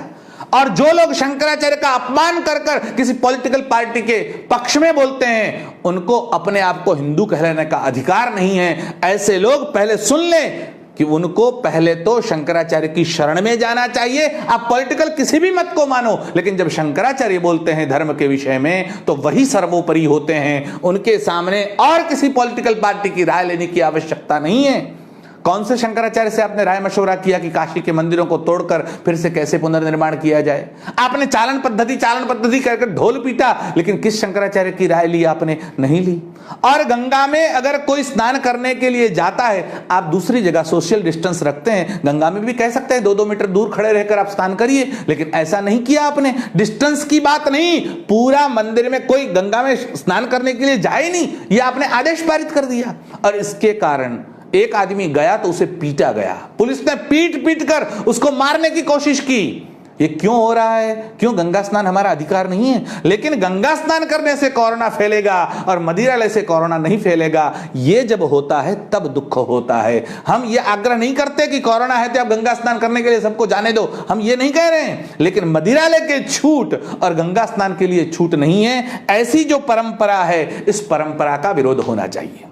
और जो लोग शंकराचार्य का अपमान कर कर किसी पॉलिटिकल पार्टी के पक्ष में बोलते हैं, उनको अपने आप को हिंदू कहलाने का अधिकार नहीं है। ऐसे लोग पहले सुन लें कि उनको पहले तो शंकराचार्य की शरण में जाना चाहिए। आप पॉलिटिकल किसी भी मत को मानो, लेकिन जब शंकराचार्य बोलते हैं धर्म के विषय में तो वही सर्वोपरि होते हैं। उनके सामने और किसी पॉलिटिकल पार्टी की राय लेने की आवश्यकता नहीं है। कौन से शंकराचार्य से आपने राय मशवरा किया कि काशी के मंदिरों को तोड़कर फिर से कैसे पुनर्निर्माण किया जाए? आपने चालन पद्धति कर ढोल पीटा, लेकिन किस शंकराचार्य की राय ली आपने? नहीं ली। और गंगा में अगर कोई स्नान करने के लिए जाता है, आप दूसरी जगह सोशल डिस्टेंस रखते हैं, गंगा में भी कह सकते हैं 2-2 मीटर दूर खड़े रहकर आप स्नान करिए, लेकिन ऐसा नहीं किया आपने। डिस्टेंस की बात नहीं, पूरा मंदिर में कोई गंगा में स्नान करने के लिए जाए नहीं, यह आपने आदेश पारित कर दिया। और इसके कारण एक आदमी गया तो उसे पीटा गया, पुलिस ने पीट कर उसको मारने की कोशिश की। ये क्यों हो रहा है? क्यों? गंगा स्नान हमारा अधिकार नहीं है। लेकिन गंगा स्नान करने से कोरोना फैलेगा और मदिरा लेने से कोरोना नहीं फैलेगा। ये जब होता है तब दुख होता है। हम ये आग्रह नहीं करते कि कोरोना है तो आप गंगा स्नान करने के लिए सबको जाने दो, हम ये नहीं कह रहे हैं। लेकिन मदिरा लेके छूट और गंगा स्नान के लिए छूट नहीं है। ऐसी जो परंपरा है, इस परंपरा का विरोध होना चाहिए।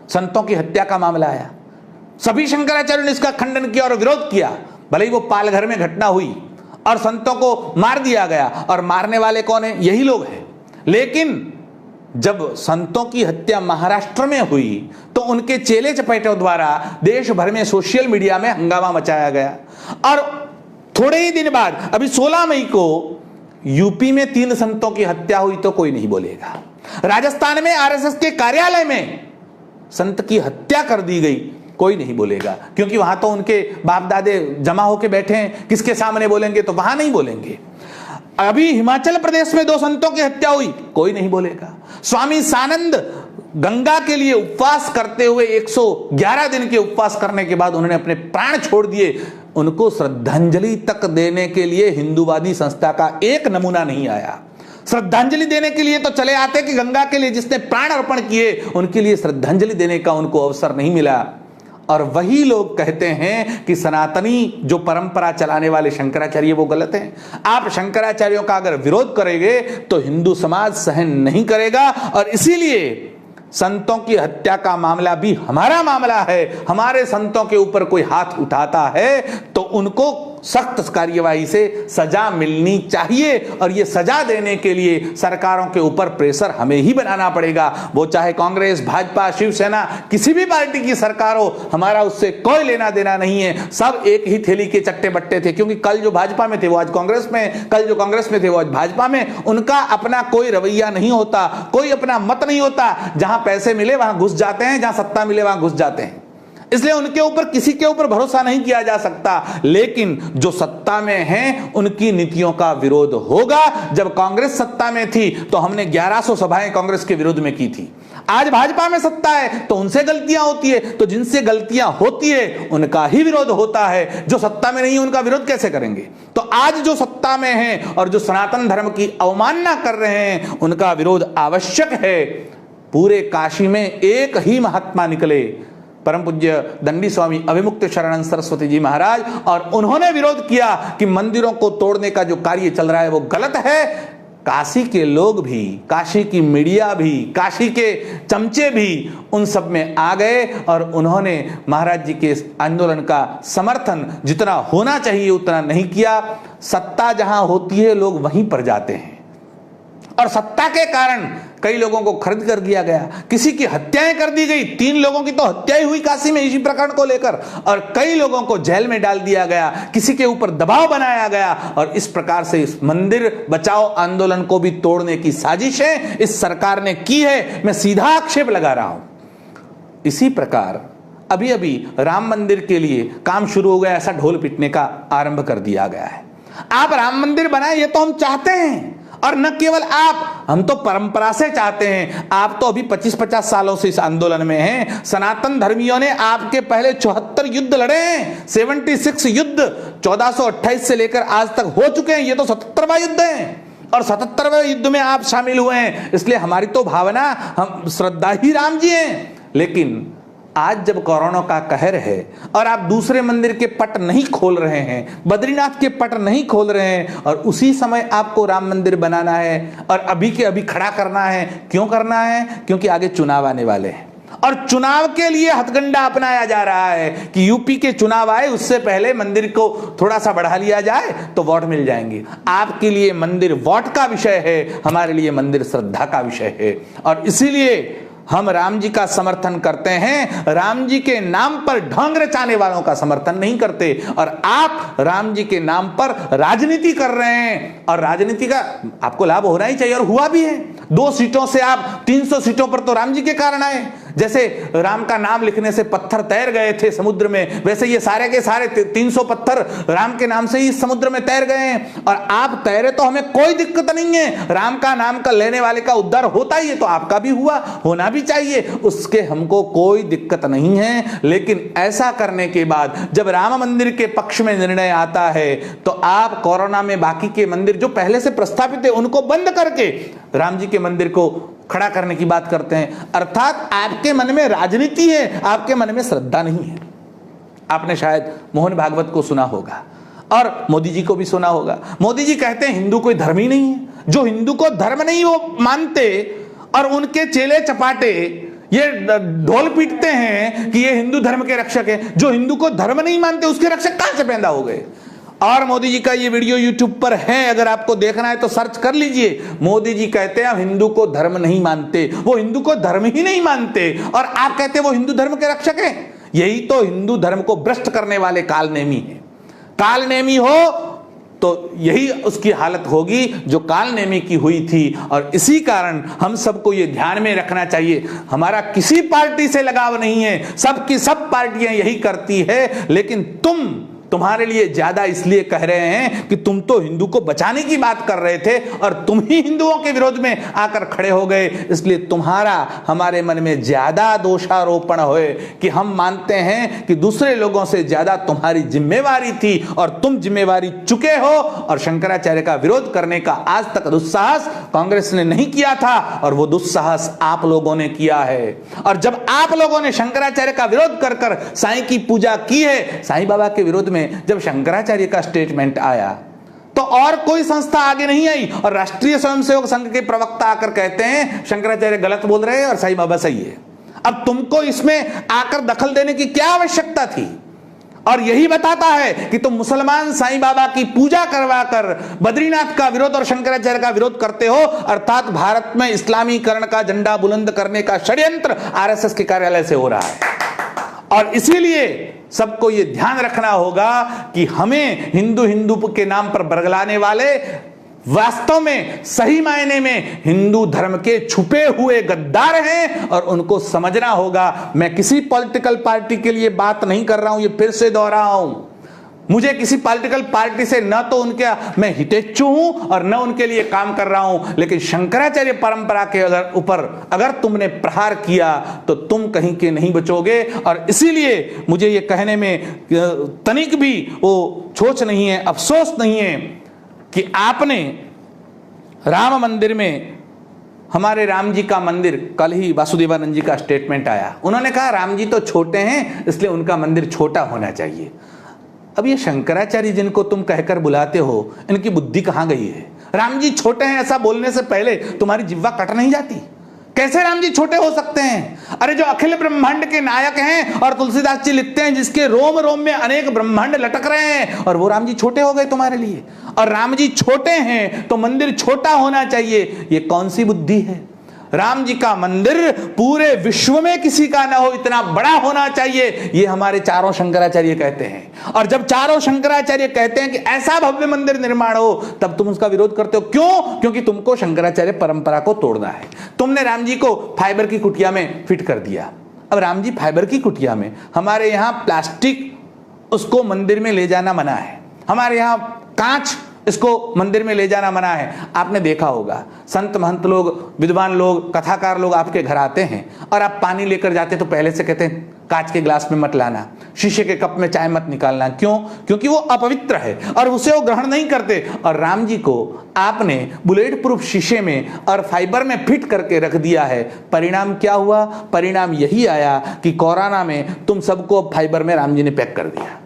संतों की हत्या का मामला आया, सभी शंकराचार्यों ने इसका खंडन किया और विरोध किया। भले ही वो पालघर में घटना हुई और संतों को मार दिया गया, और मारने वाले कौन है? यही लोग हैं। लेकिन जब संतों की हत्या महाराष्ट्र में हुई तो उनके चेले चपेटों द्वारा देश भर में सोशल मीडिया में हंगामा मचाया गया। और थोड़े ही दिन बाद अभी 16 मई को यूपी में 3 संतों की हत्या हुई तो कोई नहीं बोलेगा। राजस्थान में आरएसएस के कार्यालय में संत की हत्या कर दी गई, कोई नहीं बोलेगा, क्योंकि वहां तो उनके बाप दादे जमा होकर बैठे हैं। किसके सामने बोलेंगे? तो वहां नहीं बोलेंगे। अभी हिमाचल प्रदेश में 2 संतों की हत्या हुई, कोई नहीं बोलेगा। स्वामी सानंद गंगा के लिए उपवास करते हुए 111 दिन के उपवास करने के बाद उन्होंने अपने प्राण छोड़ दिए। उनको श्रद्धांजलि तक देने के लिए हिंदूवादी संस्था का एक नमूना नहीं आया। श्रद्धांजलि देने के लिए तो चले आते कि गंगा के लिए जिसने प्राण अर्पण किए उनके लिए श्रद्धांजलि देने का उनको अवसर नहीं मिला। और वही लोग कहते हैं कि सनातनी जो परंपरा चलाने वाले शंकराचार्य वो गलत हैं। आप शंकराचार्यों का अगर विरोध करेंगे तो हिंदू समाज सहन नहीं करेगा। और इसीलिए संतों की हत्या का मामला भी हमारा मामला है। हमारे संतों के ऊपर कोई हाथ उठाता है तो उनको सख्त कार्यवाही से सजा मिलनी चाहिए। और ये सजा देने के लिए सरकारों के ऊपर प्रेशर हमें ही बनाना पड़ेगा। वो चाहे कांग्रेस, भाजपा, शिवसेना, किसी भी पार्टी की सरकार हो, हमारा उससे कोई लेना देना नहीं है। सब एक ही थैली के चट्टे बट्टे थे, क्योंकि कल जो भाजपा में थे वो आज कांग्रेस में, कल जो कांग्रेस में थे वो आज भाजपा में। उनका अपना कोई रवैया नहीं होता, कोई अपना मत नहीं होता। जहां पैसे मिले वहां घुस जाते हैं, जहां सत्ता मिले वहां घुस जाते हैं। इसलिए उनके ऊपर किसी के ऊपर भरोसा नहीं किया जा सकता। लेकिन जो सत्ता में हैं उनकी नीतियों का विरोध होगा। जब कांग्रेस सत्ता में थी तो हमने 1100 सभाएं कांग्रेस के विरोध में की थी। आज भाजपा में सत्ता है तो उनसे गलतियां होती है, तो जिनसे गलतियां होती है उनका ही विरोध होता है। जो सत्ता में नहीं है उनका विरोध कैसे करेंगे? तो आज जो सत्ता में हैं और जो सनातन धर्म की अवमानना कर रहे हैं उनका विरोध आवश्यक है। पूरे काशी में एक ही महात्मा निकले, परम पूज्य दंडी स्वामी अभिमुक्त शरण सरस्वती जी महाराज, और उन्होंने विरोध किया कि मंदिरों को तोड़ने का जो कार्य चल रहा है वो गलत है। काशी के लोग भी, काशी की मीडिया भी, काशी के चमचे भी उन सब में आ गए और उन्होंने महाराज जी के आंदोलन का समर्थन जितना होना चाहिए उतना नहीं किया। सत्ता जहां होती है लोग वहीं पर जाते हैं, और सत्ता के कारण कई लोगों को खरीद कर दिया गया, किसी की हत्याएं कर दी गई। 3 लोगों की तो हत्याएं हुई काशी में इसी प्रकरण को लेकर, और कई लोगों को जेल में डाल दिया गया, किसी के ऊपर दबाव बनाया गया। और इस प्रकार से इस मंदिर बचाओ आंदोलन को भी तोड़ने की साजिशें इस सरकार ने की है। मैं सीधा आक्षेप लगा रहा हूं। इसी प्रकार अभी अभी राम मंदिर के लिए काम शुरू हो गया, ऐसा ढोल पीटने का आरंभ कर दिया गया है। आप राम मंदिर बनाए ये तो हम चाहते हैं, और न केवल आप, हम तो परंपरा से चाहते हैं। आप तो अभी 25-50 सालों से इस आंदोलन में हैं। सनातन धर्मियों ने आपके पहले 74 युद्ध लड़े हैं, 76 युद्ध 1428 से लेकर आज तक हो चुके हैं। ये तो 77वां युद्ध है, और 77वें युद्ध में आप शामिल हुए हैं। इसलिए हमारी तो भावना, हम श्रद्धा ही राम जी हैं। लेकिन आज जब कोरोना का कहर है और आप दूसरे मंदिर के पट नहीं खोल रहे हैं, बद्रीनाथ के पट नहीं खोल रहे हैं, और उसी समय आपको राम मंदिर बनाना है और अभी के अभी खड़ा करना है। क्यों करना है? क्योंकि आगे चुनाव आने वाले हैं और चुनाव के लिए हथकंडा अपनाया जा रहा है कि यूपी के चुनाव आए, उससे पहले मंदिर को थोड़ा सा बढ़ा लिया जाए तो वोट मिल जाएंगे। आपके लिए मंदिर वोट का विषय है, हमारे लिए मंदिर श्रद्धा का विषय है। और इसीलिए हम राम जी का समर्थन करते हैं, राम जी के नाम पर ढोंग रचाने वालों का समर्थन नहीं करते। और आप राम जी के नाम पर राजनीति कर रहे हैं और राजनीति का आपको लाभ होना ही चाहिए और हुआ भी है। 2 सीटों से आप 300 सीटों पर तो राम जी के कारण आए। जैसे राम का नाम लिखने से पत्थर तैर गए थे समुद्र में, वैसे ये सारे के सारे 300 पत्थर राम के नाम से ही समुद्र में तैर गए हैं। और आप तैरे तो हमें कोई दिक्कत नहीं है, राम का नाम का लेने वाले का उद्धार होता ही है, तो आपका भी हुआ, होना भी चाहिए, उसके हमको कोई दिक्कत नहीं है। लेकिन ऐसा करने के बाद जब राम मंदिर के पक्ष में निर्णय आता है तो आप कोरोना में बाकी के मंदिर जो पहले से प्रस्थापित है उनको बंद करके राम जी के मंदिर को खड़ा करने की बात करते हैं। अर्थात आपके मन में राजनीति है, आपके मन में श्रद्धा नहीं है। आपने शायद मोहन भागवत को सुना होगा और मोदी जी को भी सुना होगा। मोदी जी कहते हैं हिंदू कोई धर्म ही नहीं है, जो हिंदू को धर्म नहीं वो मानते और उनके चेले चपाटे ये ढोल पीटते हैं कि ये हिंदू धर्म के रक्षक है। जो हिंदू को धर्म नहीं मानते उसके रक्षक कहां से पैदा हो गए? और मोदी जी का ये वीडियो YouTube पर है, अगर आपको देखना है तो सर्च कर लीजिए। मोदी जी कहते हैं हम हिंदू को धर्म नहीं मानते, वो हिंदू को धर्म ही नहीं मानते, और आप कहते हैं वो हिंदू धर्म के रक्षक हैं। यही तो हिंदू धर्म को भ्रष्ट करने वाले कालनेमी है। कालनेमी हो तो यही उसकी हालत होगी जो कालनेमी की हुई थी। और इसी कारण हम सबको ये ध्यान में रखना चाहिए, हमारा किसी पार्टी से लगाव नहीं है, सबकी सब पार्टियां यही करती है, लेकिन तुम्हारे लिए ज्यादा इसलिए कह रहे हैं कि तुम तो हिंदू को बचाने की बात कर रहे थे और तुम ही हिंदुओं के विरोध में आकर खड़े हो गए, इसलिए तुम्हारा हमारे मन में ज्यादा दोषारोपण होए कि हम मानते हैं कि दूसरे लोगों से ज्यादा तुम्हारी जिम्मेवारी थी और तुम जिम्मेवारी चुके हो। और शंकराचार्य का विरोध करने का आज तक दुस्साहस कांग्रेस ने नहीं किया था और वो दुस्साहस आप लोगों ने किया है। और जब आप लोगों ने शंकराचार्य का विरोध कर कर साईं की पूजा की है, साईं बाबा के विरोध में जब शंकराचार्य का स्टेटमेंट आया तो और कोई संस्था आगे नहीं आई और राष्ट्रीय स्वयंसेवक संघ के प्रवक्ता आकर कहते हैं शंकराचार्य गलत बोल रहे हैं और साईं बाबा सही है। अब तुमको इसमें आकर दखल देने की क्या आवश्यकता थी? और यही बताता है कि तुम मुसलमान साईं बाबा की पूजा करवाकर बद्रीनाथ का विरोध और शंकराचार्य का विरोध करते हो, अर्थात भारत में इस्लामीकरण का झंडा बुलंद करने का षड्यंत्र आरएसएस के कार्यालय से हो रहा है। और इसीलिए सबको यह ध्यान रखना होगा कि हमें हिंदू के नाम पर बरगलाने वाले वास्तव में सही मायने में हिंदू धर्म के छुपे हुए गद्दार हैं और उनको समझना होगा। मैं किसी पॉलिटिकल पार्टी के लिए बात नहीं कर रहा हूं, ये फिर से दोहराऊं, मुझे किसी पॉलिटिकल पार्टी से न तो उनके मैं हितेच्छु हूं और न उनके लिए काम कर रहा हूं, लेकिन शंकराचार्य परंपरा के ऊपर अगर तुमने प्रहार किया तो तुम कहीं के नहीं बचोगे। और इसीलिए मुझे ये कहने में तनिक भी वो छोच नहीं है, अफसोस नहीं है कि आपने राम मंदिर में, हमारे राम जी का मंदिर, कल ही वासुदेवानंद जी का स्टेटमेंट आया, उन्होंने कहा राम जी तो छोटे हैं इसलिए उनका मंदिर छोटा होना चाहिए। अब ये शंकराचार्य जिनको तुम कहकर बुलाते हो, इनकी बुद्धि कहां गई है? राम जी छोटे हैं ऐसा बोलने से पहले तुम्हारी जिह्वा कट नहीं जाती? कैसे राम जी छोटे हो सकते हैं? अरे जो अखिल ब्रह्मांड के नायक हैं, और तुलसीदास जी लिखते हैं जिसके रोम रोम में अनेक ब्रह्मांड लटक रहे हैं, और वो राम जी छोटे हो गए तुम्हारे लिए। और राम जी छोटे हैं तो मंदिर छोटा होना चाहिए, ये कौन सी बुद्धि है? राम जी का मंदिर पूरे विश्व में किसी का ना हो इतना बड़ा होना चाहिए, ये हमारे चारों शंकराचार्य कहते हैं। और जब चारों शंकराचार्य कहते हैं कि ऐसा भव्य मंदिर निर्माण हो, तब तुम उसका विरोध करते हो। क्यों? क्योंकि तुमको शंकराचार्य परंपरा को तोड़ना है। तुमने राम जी को फाइबर की कुटिया में फिट कर दिया। अब राम जी फाइबर की कुटिया में, हमारे यहां प्लास्टिक उसको मंदिर में ले जाना मना है, हमारे यहां कांच इसको मंदिर में ले जाना मना है। आपने देखा होगा संत महंत लोग, विद्वान लोग, कथाकार लोग आपके घर आते हैं और आप पानी लेकर जाते तो पहले से कहते हैं कांच के ग्लास में मत लाना, शीशे के कप में चाय मत निकालना। क्यों? क्योंकि वो अपवित्र है और उसे वो ग्रहण नहीं करते। और राम जी को आपने बुलेट प्रूफ शीशे में और फाइबर में फिट करके रख दिया है। परिणाम क्या हुआ? परिणाम यही आया कि कोरोना में तुम सबको फाइबर में राम जी ने पैक कर दिया।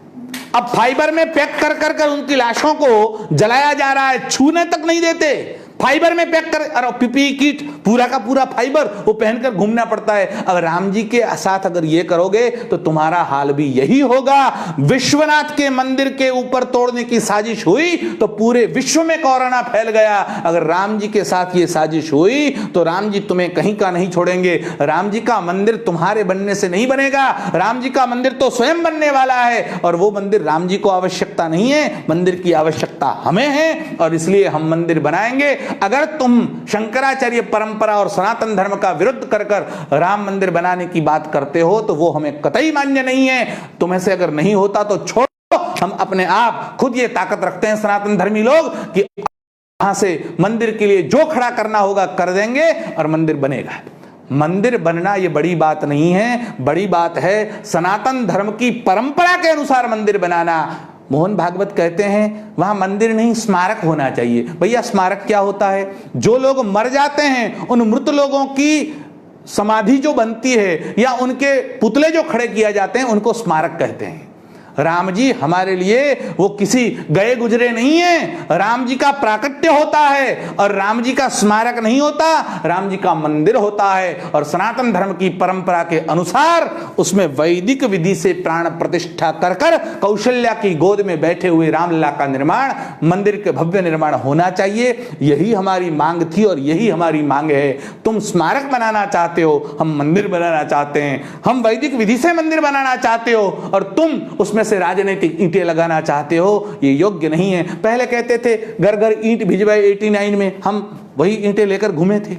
अब फाइबर में पैक कर कर उनकी लाशों को जलाया जा रहा है, छूने तक नहीं देते। फाइबर में पैक कर, और पीपीई किट पूरा का पूरा फाइबर वो पहनकर घूमना पड़ता है। अब राम जी के साथ अगर ये करोगे तो तुम्हारा हाल भी यही होगा। विश्वनाथ के मंदिर के ऊपर तोड़ने की साजिश हुई तो पूरे विश्व में कोरोना फैल गया। अगर राम जी के साथ ये साजिश हुई तो राम जी तुम्हें कहीं का नहीं छोड़ेंगे। राम जी का मंदिर तुम्हारे बनने से नहीं बनेगा, राम जी का मंदिर तो स्वयं बनने वाला है। और वो मंदिर राम जी को आवश्यकता नहीं है, मंदिर की आवश्यकता हमें है, और इसलिए हम मंदिर बनाएंगे। अगर तुम शंकराचार्य परंपरा और सनातन धर्म का विरुद्ध कर कर राम मंदिर बनाने की बात करते हो तो वो हमें कतई मान्य नहीं है। तुम्हें से अगर नहीं होता तो छोड़ो, हम अपने आप खुद ये ताकत रखते हैं सनातन धर्मी लोग कि वहां से मंदिर के लिए जो खड़ा करना होगा कर देंगे और मंदिर बनेगा। मंदिर बनना ये बड़ी बात नहीं है, बड़ी बात है सनातन धर्म की परंपरा के अनुसार मंदिर बनाना। मोहन भागवत कहते हैं वहां मंदिर नहीं स्मारक होना चाहिए। भैया स्मारक क्या होता है? जो लोग मर जाते हैं उन मृत लोगों की समाधि जो बनती है या उनके पुतले जो खड़े किया जाते हैं उनको स्मारक कहते हैं। राम जी हमारे लिए वो किसी गए गुजरे नहीं है, राम जी का प्राकट्य होता है और राम जी का स्मारक नहीं होता, राम जी का मंदिर होता है। और सनातन धर्म की परंपरा के अनुसार उसमें वैदिक विधि से प्राण प्रतिष्ठा कर कर कौशल्या की गोद में बैठे हुए रामलला का निर्माण, मंदिर के भव्य निर्माण होना चाहिए। यही हमारी मांग थी और यही हमारी मांग है। तुम स्मारक बनाना चाहते हो, हम मंदिर बनाना चाहते हैं। हम वैदिक विधि से मंदिर बनाना चाहते हो और तुम उसमें से राजनीतिक ईंटें लगाना चाहते हो, ये योग्य नहीं है। पहले कहते थे घर घर ईंट भिजवाए, 89 में हम वही ईंटें लेकर घूमे थे।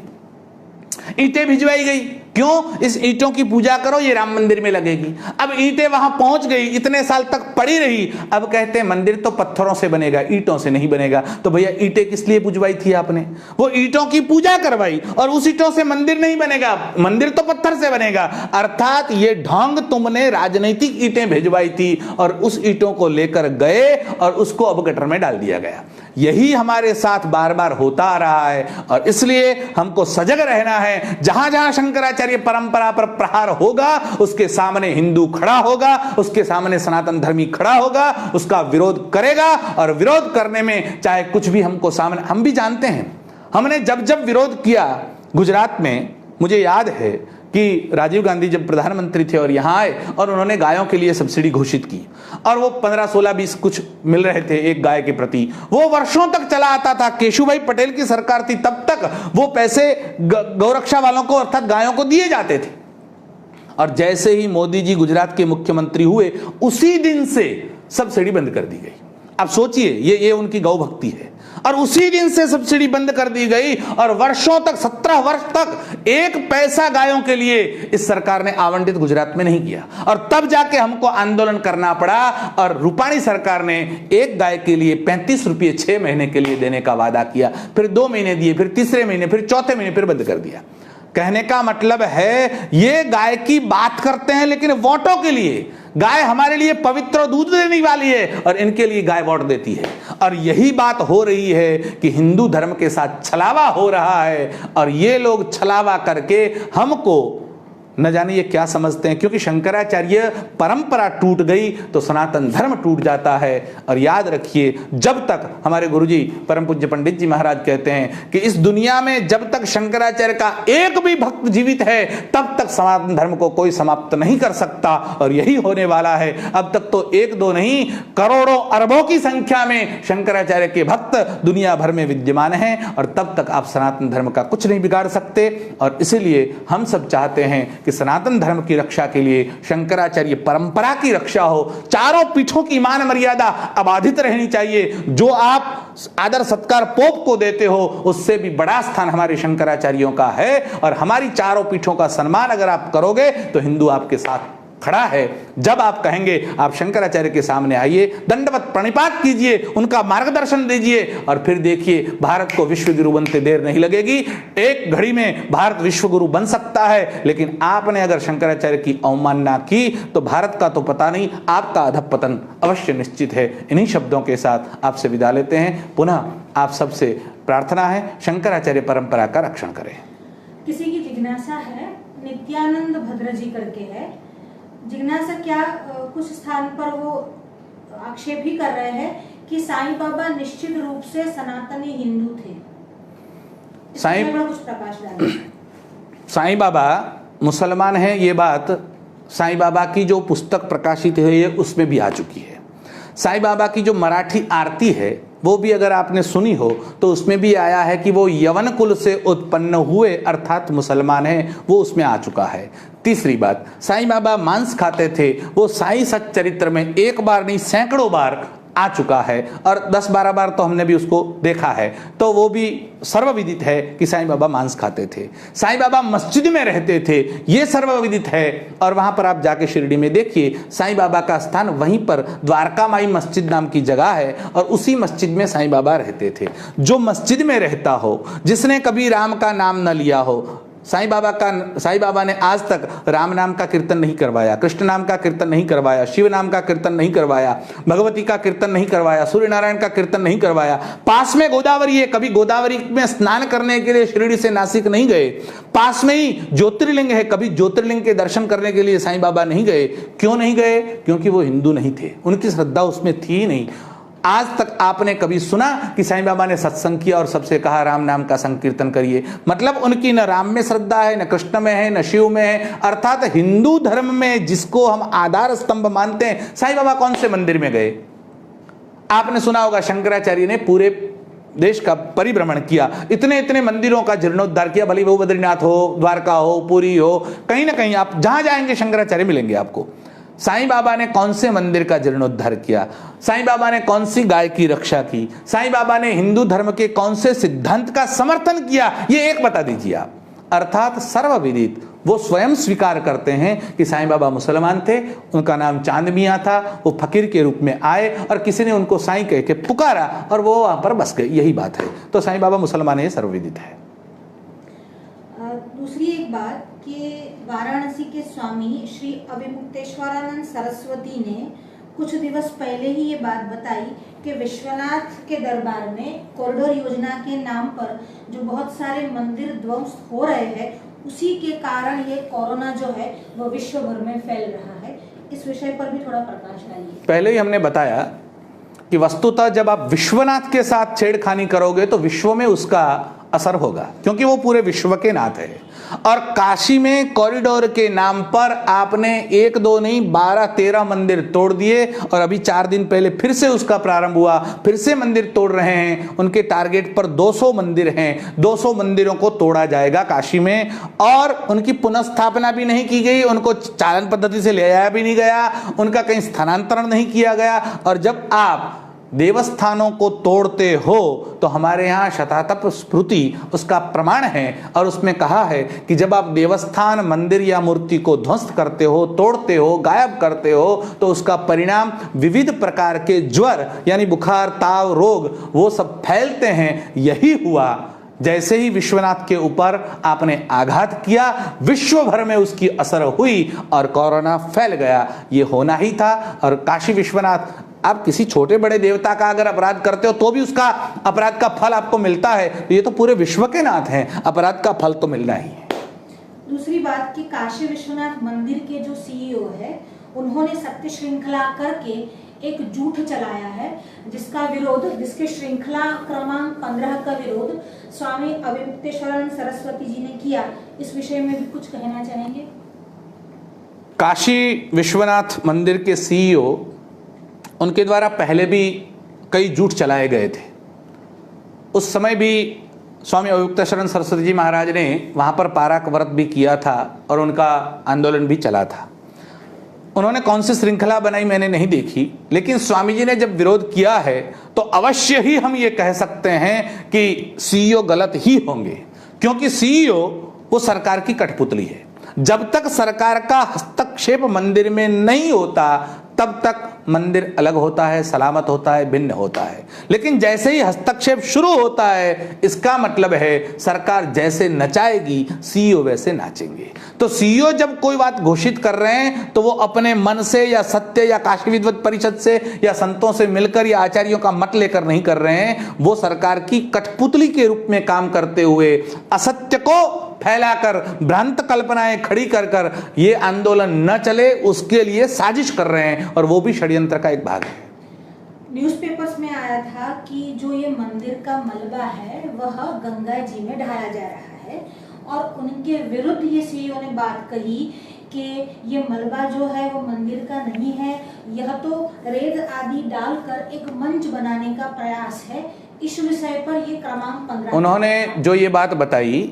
ईंटें भिजवाई गई, क्यों? इस ईंटों की पूजा करो, ये राम मंदिर में लगेगी। अब ईंटें वहां पहुंच गई, इतने साल तक पड़ी रही। अब कहते हैं मंदिर तो पत्थरों से बनेगा, ईंटों से नहीं बनेगा। तो भैया ईंटें किस लिए पूजवाई थी आपने? वो ईंटों की पूजा करवाई और उस ईंटों से मंदिर नहीं बनेगा, मंदिर तो पत्थर से बनेगा। अर्थात ये ढोंग तुमने राजनीतिक ईंटें भिजवाई थी और उस ईंटों को लेकर गए और उसको अब गटर में डाल दिया गया। यही हमारे साथ बार बार होता आ रहा है और इसलिए हमको सजग रहना है। जहां जहां शंकराचार्य परंपरा पर प्रहार होगा उसके सामने हिंदू खड़ा होगा, उसके सामने सनातन धर्मी खड़ा होगा, उसका विरोध करेगा। और विरोध करने में चाहे कुछ भी हमको सामने, हम भी जानते हैं हमने जब जब विरोध किया गुजरात में, मुझे याद है कि राजीव गांधी जब प्रधानमंत्री थे और यहां आए और उन्होंने गायों के लिए सब्सिडी घोषित की और वो 15, 16, 20 कुछ मिल रहे थे एक गाय के प्रति, वो वर्षों तक चला आता था। केशुभाई पटेल की सरकार थी तब तक वो पैसे गौरक्षा वालों को अर्थात गायों को दिए जाते थे। और जैसे ही मोदी जी गुजरात के मुख्यमंत्री हुए उसी दिन से सब्सिडी बंद कर दी गई। अब सोचिए ये उनकी गौ भक्ति है और उसी दिन से सब्सिडी बंद कर दी गई और वर्षों तक 17 वर्ष तक एक पैसा गायों के लिए इस सरकार ने आवंटित गुजरात में नहीं किया। और तब जाके हमको आंदोलन करना पड़ा और रूपाणी सरकार ने एक गाय के लिए 35 रुपये 6 महीने के लिए देने का वादा किया, फिर 2 महीने दिए, फिर तीसरे महीने, फिर चौथे महीने फिर बंद कर दिया। कहने का मतलब है ये गाय की बात करते हैं लेकिन वोटों के लिए। गाय हमारे लिए पवित्र दूध देने वाली है और इनके लिए गाय वोट देती है। और यही बात हो रही है कि हिंदू धर्म के साथ छलावा हो रहा है और ये लोग छलावा करके हमको न जाने ये क्या समझते हैं। क्योंकि शंकराचार्य परंपरा टूट गई तो सनातन धर्म टूट जाता है। और याद रखिए, जब तक हमारे गुरुजी परम पूज्य पंडित जी महाराज कहते हैं कि इस दुनिया में जब तक शंकराचार्य का एक भी भक्त जीवित है तब तक सनातन धर्म को कोई समाप्त नहीं कर सकता। और यही होने वाला है। अब तक तो 1-2 नहीं, करोड़ों अरबों की संख्या में शंकराचार्य के भक्त दुनिया भर में विद्यमान हैं और तब तक आप सनातन धर्म का कुछ नहीं बिगाड़ सकते। और इसीलिए हम सब चाहते हैं कि सनातन धर्म की रक्षा के लिए शंकराचार्य परंपरा की रक्षा हो। चारों पीठों की मान मर्यादा अबाधित रहनी चाहिए। जो आप आदर सत्कार पोप को देते हो उससे भी बड़ा स्थान हमारे शंकराचार्यों का है। और हमारी चारों पीठों का सम्मान अगर आप करोगे तो हिंदू आपके साथ खड़ा है। जब आप कहेंगे आप शंकराचार्य के सामने आइए, दंडवत प्रणिपात कीजिए, उनका मार्गदर्शन दीजिए और फिर देखिए भारत को विश्व गुरु बनते देर नहीं लगेगी। एक घड़ी में भारत विश्व गुरु बन सकता है, लेकिन आपने अगर शंकराचार्य की अवमानना की तो भारत का तो पता नहीं, आपका अधःपतन अवश्य निश्चित है। इन्हीं शब्दों के साथ आपसे विदा लेते हैं। पुनः आप सबसे प्रार्थना है, शंकराचार्य परंपरा का रक्षण करें। किसी की जिज्ञासा है, नित्यानंद भद्र जी करके है जिज्ञासा, क्या कुछ स्थान पर वो आक्षेप ही कर रहे हैं कि साईं बाबा निश्चित रूप से सनातनी हिंदू थे। कुछ प्रकाश डालें। साईं बाबा मुसलमान हैं, ये बात साईं बाबा की जो पुस्तक प्रकाशित हुई है उसमें भी आ चुकी है। साईं बाबा की जो मराठी आरती है वो भी अगर आपने सुनी हो तो उसमें भी आया है कि वो यवन कुल से उत्पन्न हुए अर्थात मुसलमान हैं, वो उसमें आ चुका है। तीसरी बात, साईं बाबा मांस खाते थे, वो साईं सच्चरित्र में एक बार नहीं सैकड़ों बार आ चुका है और 10-12 बार तो हमने भी उसको देखा है, तो वो भी सर्वविदित है कि साईं बाबा मांस खाते थे। साईं बाबा मस्जिद में रहते थे, ये सर्वविदित है। और वहां पर आप जाके शिरडी में देखिए, साईं बाबा का स्थान वहीं पर द्वारका माई मस्जिद नाम की जगह है और उसी मस्जिद में साईं बाबा रहते थे। जो मस्जिद में रहता हो, जिसने कभी राम का नाम न लिया हो, साईं बाबा ने आज तक राम नाम का कीर्तन नहीं करवाया, कृष्ण नाम का कीर्तन नहीं करवाया, शिव नाम का कीर्तन नहीं करवाया, भगवती का कीर्तन नहीं करवाया, सूर्य नारायण का कीर्तन नहीं करवाया। पास में गोदावरी है, कभी गोदावरी में स्नान करने के लिए शिरडी से नासिक नहीं गए। पास में ही ज्योतिर्लिंग है, कभी ज्योतिर्लिंग के दर्शन करने के लिए साईं बाबा नहीं गए। क्यों नहीं गए? क्योंकि वो हिंदू नहीं थे, उनकी श्रद्धा उसमें थी नहीं। आज तक आपने कभी सुना कि साईं बाबा ने सत्संग किया और सबसे कहा राम नाम का संकीर्तन करिए? मतलब उनकी न राम में श्रद्धा है, न कृष्ण में है, न शिव में है। अर्थात हिंदू धर्म में जिसको हम आधार स्तंभ मानते हैं, साईं बाबा कौन से मंदिर में गए? आपने सुना होगा शंकराचार्य ने पूरे देश का परिभ्रमण किया, इतने इतने मंदिरों का जीर्णोद्धार किया, भले वो बद्रीनाथ हो, द्वारका हो, पुरी हो, कहीं ना कहीं आप जहां जाएंगे शंकराचार्य मिलेंगे आपको। साईं बाबा ने कौन से मंदिर का जीर्णोद्धार किया? साईं बाबा ने कौन सी गाय की रक्षा की? साईं बाबा ने हिंदू धर्म के कौन से सिद्धांत का समर्थन किया? ये एक बता दीजिए आप। अर्थात सर्वविदित वो स्वयं स्वीकार करते हैं कि साईं बाबा मुसलमान थे, उनका नाम चांद मियां था, वो फकीर के रूप में आए और किसी ने उनको साईं कह के पुकारा और वो वहां पर बस गए, यही बात है। तो साईं बाबा मुसलमान है, ये सर्वविदित है। दूसरी एक बात कि वाराणसी के स्वामी श्री अभिमुक्तेश्वरानंद सरस्वती ने कुछ दिवस पहले ही ये बात बताई कि विश्वनाथ के दरबार में कॉरिडोर योजना के नाम पर जो बहुत सारे मंदिर ध्वंस हो रहे हैं, उसी के कारण ये कोरोना जो है वो विश्व भर में फैल रहा है। इस विषय पर भी थोड़ा प्रकाश डालिए। पहले ही हमने बताया कि वस्तुतः जब आप विश्वनाथ के साथ छेड़खानी करोगे तो विश्व में उसका असर होगा, क्योंकि वो पूरे विश्व के नाथ है। और काशी में कॉरिडोर के नाम पर आपने 1-2 नहीं 12-13 मंदिर तोड़ दिए और अभी 4 दिन पहले फिर से उसका प्रारंभ हुआ, फिर से मंदिर तोड़ रहे हैं। उनके टारगेट पर 200 मंदिर हैं, 200 मंदिरों को तोड़ा जाएगा काशी में और उनकी पुनर्स्थापना भी नहीं की गई, उनको चालन पद्धति से ले आया भी नहीं गया, उनका कहीं स्थानांतरण नहीं किया गया। और जब आप देवस्थानों को तोड़ते हो तो हमारे यहाँ शतातप स्मृति उसका प्रमाण है और उसमें कहा है कि जब आप देवस्थान, मंदिर या मूर्ति को ध्वस्त करते हो, तोड़ते हो, गायब करते हो तो उसका परिणाम विविध प्रकार के ज्वर यानी बुखार, ताव, रोग वो सब फैलते हैं। यही हुआ जैसे ही विश्वनाथ के ऊपर आपने आघात किया, विश्व भर में उसकी असर हुई और कोरोना फैल गया। ये होना ही था। और काशी विश्वनाथ, आप किसी छोटे बड़े देवता का अगर अपराध करते हो तो भी उसका अपराध का फल आपको मिलता है। ये तो पूरे विश्व के नाथ हैं, अपराध का फल तो मिलना ही है। दूसरी बात कि काशी विश्वनाथ मंदिर के जो सीईओ है, उन्होंने सत्य श्रृंखला करके एक झूठ चलाया है, जिसके श्रृंखला क्रमांक 15 का विरोध स्वामी अभिमुक्तेश्वरानंद सरस्वती जी ने किया। इस विषय में भी कुछ कहना चाहेंगे? काशी विश्वनाथ मंदिर के सीईओ, उनके द्वारा पहले भी कई झूठ चलाए गए थे। उस समय भी स्वामी अभिमुक्तेश्वरानंद सरस्वती जी महाराज ने वहाँ पर पाराक व्रत भी किया था और उनका आंदोलन भी चला था। उन्होंने कौन सी श्रृंखला बनाई मैंने नहीं देखी, लेकिन स्वामी जी ने जब विरोध किया है तो अवश्य ही हम ये कह सकते हैं कि सीईओ गलत ही होंगे, क्योंकि सीईओ वो सरकार की कठपुतली है। जब तक सरकार का हस्तक्षेप मंदिर में नहीं होता तब तक मंदिर अलग होता है, सलामत होता है, भिन्न होता है। लेकिन जैसे ही हस्तक्षेप शुरू होता है, इसका मतलब है सरकार जैसे नचाएगी सीईओ वैसे नाचेंगे। तो सीईओ जब कोई बात घोषित कर रहे हैं तो वो अपने मन से या सत्य या काशी विद्वत परिषद से या संतों से मिलकर या आचार्यों का मत लेकर नहीं कर रहे हैं, वो सरकार की कठपुतली के रूप में काम करते हुए असत्य को फैलाकर भ्रांत कल्पनाएं खड़ी कर कर ये आंदोलन न चले उसके लिए साजिश कर रहे हैं, और वो भी षड्यंत्र का एक भाग है। न्यूज़पेपर्स में आया था कि जो ये मंदिर का मलबा है वह गंगा जी में ढाया जा रहा है, और उनके विरुद्ध ये सीईओ ने बात कही कि ये मलबा जो है वो मंदिर का नहीं है, यह तो रेत आदि डालकर एक मंच बनाने का प्रयास है। इस विषय पर ये क्रमांक 15 उन्होंने जो ये बात बताई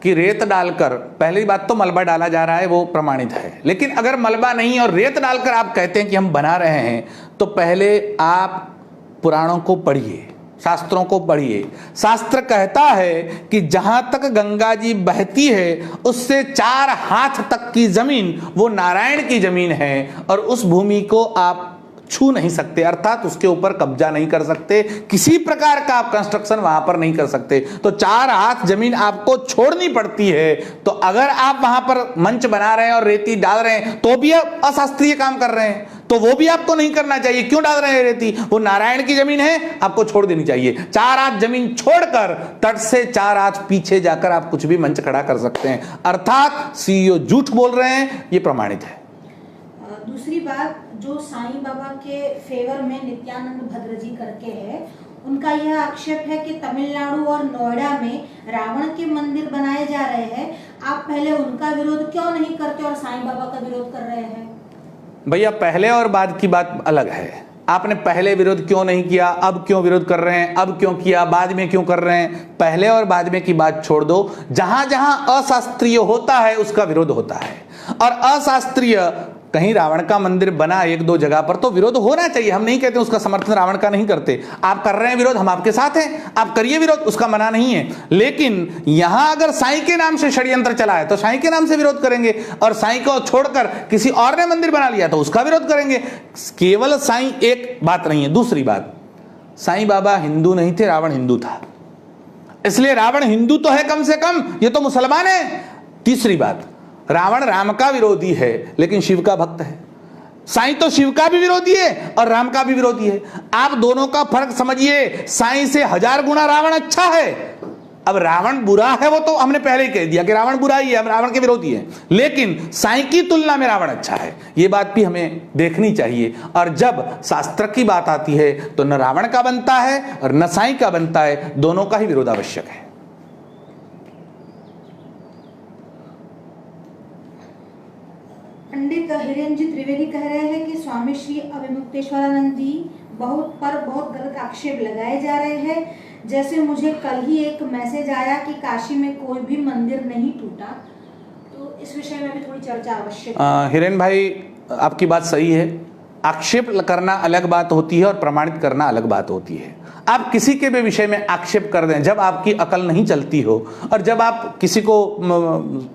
कि रेत डालकर, पहली बात तो मलबा डाला जा रहा है वो प्रमाणित है, लेकिन अगर मलबा नहीं और रेत डालकर आप कहते हैं कि हम बना रहे हैं, तो पहले आप पुराणों को पढ़िए, शास्त्रों को पढ़िए। शास्त्र कहता है कि जहां तक गंगा जी बहती है उससे 4 हाथ तक की जमीन वो नारायण की जमीन है, और उस भूमि को आप छू नहीं सकते, अर्थात उसके ऊपर कब्जा नहीं कर सकते, किसी प्रकार का आप कंस्ट्रक्शन वहां पर नहीं कर सकते। तो 4 हाथ जमीन आपको छोड़नी पड़ती है। तो अगर आप वहां पर मंच बना रहे हैं और रेती डाल रहे हैं तो भी आप अशास्त्रीय काम कर रहे हैं, तो वो भी आपको नहीं करना चाहिए। क्यों डाल रहे हैं रेती? वो नारायण की जमीन है, आपको छोड़ देनी चाहिए। 4 हाथ जमीन छोड़कर तट से 4 हाथ पीछे जाकर आप कुछ भी मंच खड़ा कर सकते हैं, अर्थात सीईओ झूठ बोल रहे हैं, ये प्रमाणित है। दूसरी बात, जो साईं बाबा के फेवर में नित्यानंद भद्र जी करके है, उनका यह आक्षेप है कि तमिलनाडु और नोएडा में रावण के मंदिर बनाए जा रहे हैं। आप पहले उनका विरोध क्यों नहीं करते और साईं बाबा का विरोध कर रहे हैं? भैया, पहले और बाद की बात अलग है। आपने पहले विरोध क्यों नहीं किया, अब क्यों विरोध कर रहे हैं, अब क्यों किया, बाद में क्यों कर रहे हैं? पहले और बाद में की बात छोड़ दो। जहां जहां अशास्त्रीय होता है उसका विरोध होता है, और अशास्त्रीय कहीं रावण का मंदिर बना 1-2 जगह पर तो विरोध होना चाहिए। हम नहीं कहते उसका समर्थन रावण का नहीं करते, आप कर रहे हैं विरोध, हम आपके साथ हैं, आप करिए विरोध, उसका मना नहीं है। लेकिन यहां अगर साईं के नाम से षड्यंत्र चला है तो साईं के नाम से विरोध करेंगे, और साईं को छोड़कर किसी और ने मंदिर बना लिया तो उसका विरोध करेंगे। केवल साईं एक बात नहीं है। दूसरी बात, साईं बाबा हिंदू नहीं थे, रावण हिंदू था, इसलिए रावण हिंदू तो है कम से कम, ये तो मुसलमान है। तीसरी बात, रावण राम का विरोधी है लेकिन शिव का भक्त है। साईं तो शिव का भी विरोधी है और राम का भी विरोधी है। आप दोनों का फर्क समझिए। साईं से 1000 गुना रावण अच्छा है। अब रावण बुरा है वो तो हमने पहले ही कह दिया कि रावण बुरा ही है, हम रावण के विरोधी हैं, लेकिन साईं की तुलना में रावण अच्छा है, ये बात भी हमें देखनी चाहिए। और जब शास्त्र की बात आती है तो न रावण का बनता है और न साईं का बनता है, दोनों का ही विरोध आवश्यक है। पंडित हिरेन जी त्रिवेदी कह रहे हैं कि स्वामी श्री अभिमुक्तेश्वरानंद जी बहुत गलत आक्षेप लगाए जा रहे हैं। जैसे मुझे कल ही एक मैसेज आया कि काशी में कोई भी मंदिर नहीं टूटा, तो इस विषय में भी थोड़ी चर्चा आवश्यक है। हिरेन भाई, आपकी बात सही है। आक्षेप करना अलग बात होती है और प्रमाणित करना अलग बात होती है। आप किसी के भी विषय में आक्षेप कर दें जब आपकी अकल नहीं चलती हो और जब आप किसी को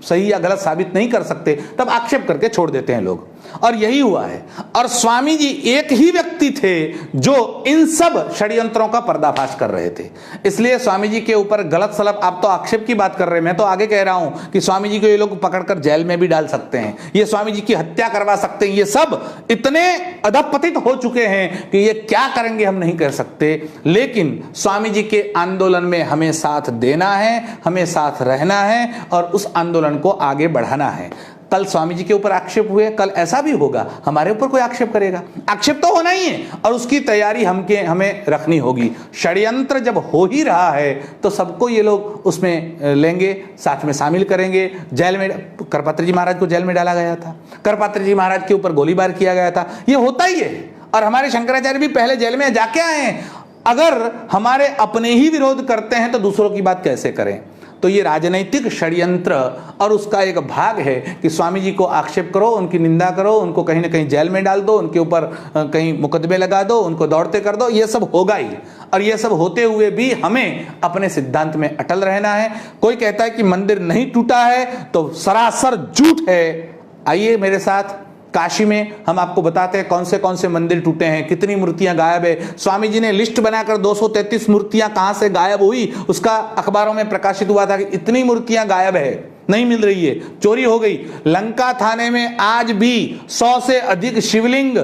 सही या गलत साबित नहीं कर सकते, तब आक्षेप करके छोड़ देते हैं लोग, और यही हुआ है। और स्वामी जी एक ही व्यक्ति थे जो इन सब षड्यंत्रों का पर्दाफाश कर रहे थे। इसलिए स्वामी जी के ऊपर गलत सलत, आप तो आक्षेप की बात कर रहे हैं, मैं तो आगे कह रहा हूं कि स्वामी जी को ये लोग पकड़कर जेल में भी डाल सकते हैं, ये स्वामी जी की हत्या करवा सकते हैं। ये सब इतने अधपतित हो चुके हैं कि ये क्या करेंगे हम नहीं कह सकते। लेकिन स्वामी जी के आंदोलन में हमें साथ देना है, हमें साथ रहना है और उस आंदोलन को आगे बढ़ाना है। कल स्वामी जी के ऊपर आक्षेप हुए, कल ऐसा भी होगा हमारे ऊपर कोई आक्षेप करेगा। आक्षेप तो होना ही है और उसकी तैयारी हमें रखनी होगी। षड्यंत्र जब हो ही रहा है तो सबको ये लोग उसमें लेंगे, साथ में शामिल करेंगे। जेल में करपात्री जी महाराज को जेल में डाला गया था, करपात्री जी महाराज के ऊपर गोलीबार किया गया था, ये होता ही है। और हमारे शंकराचार्य भी पहले जेल में जाके आए हैं। अगर हमारे अपने ही विरोध करते हैं तो दूसरों की बात कैसे करें? तो ये राजनीतिक षड्यंत्र और उसका एक भाग है कि स्वामी जी को आक्षेप करो, उनकी निंदा करो, उनको कहीं ना कहीं जेल में डाल दो, उनके ऊपर कहीं मुकदमे लगा दो, उनको दौड़ते कर दो। ये सब होगा ही, और ये सब होते हुए भी हमें अपने सिद्धांत में अटल रहना है। कोई कहता है कि मंदिर नहीं टूटा है तो सरासर झूठ है। आइए मेरे साथ काशी में, हम आपको बताते हैं कौन से मंदिर टूटे हैं, कितनी मूर्तियां गायब है। स्वामी जी ने लिस्ट बनाकर 233 मूर्तियां कहां से गायब हुई उसका अखबारों में प्रकाशित हुआ था कि इतनी मूर्तियां गायब है, नहीं मिल रही है, चोरी हो गई। लंका थाने में आज भी 100 से अधिक शिवलिंग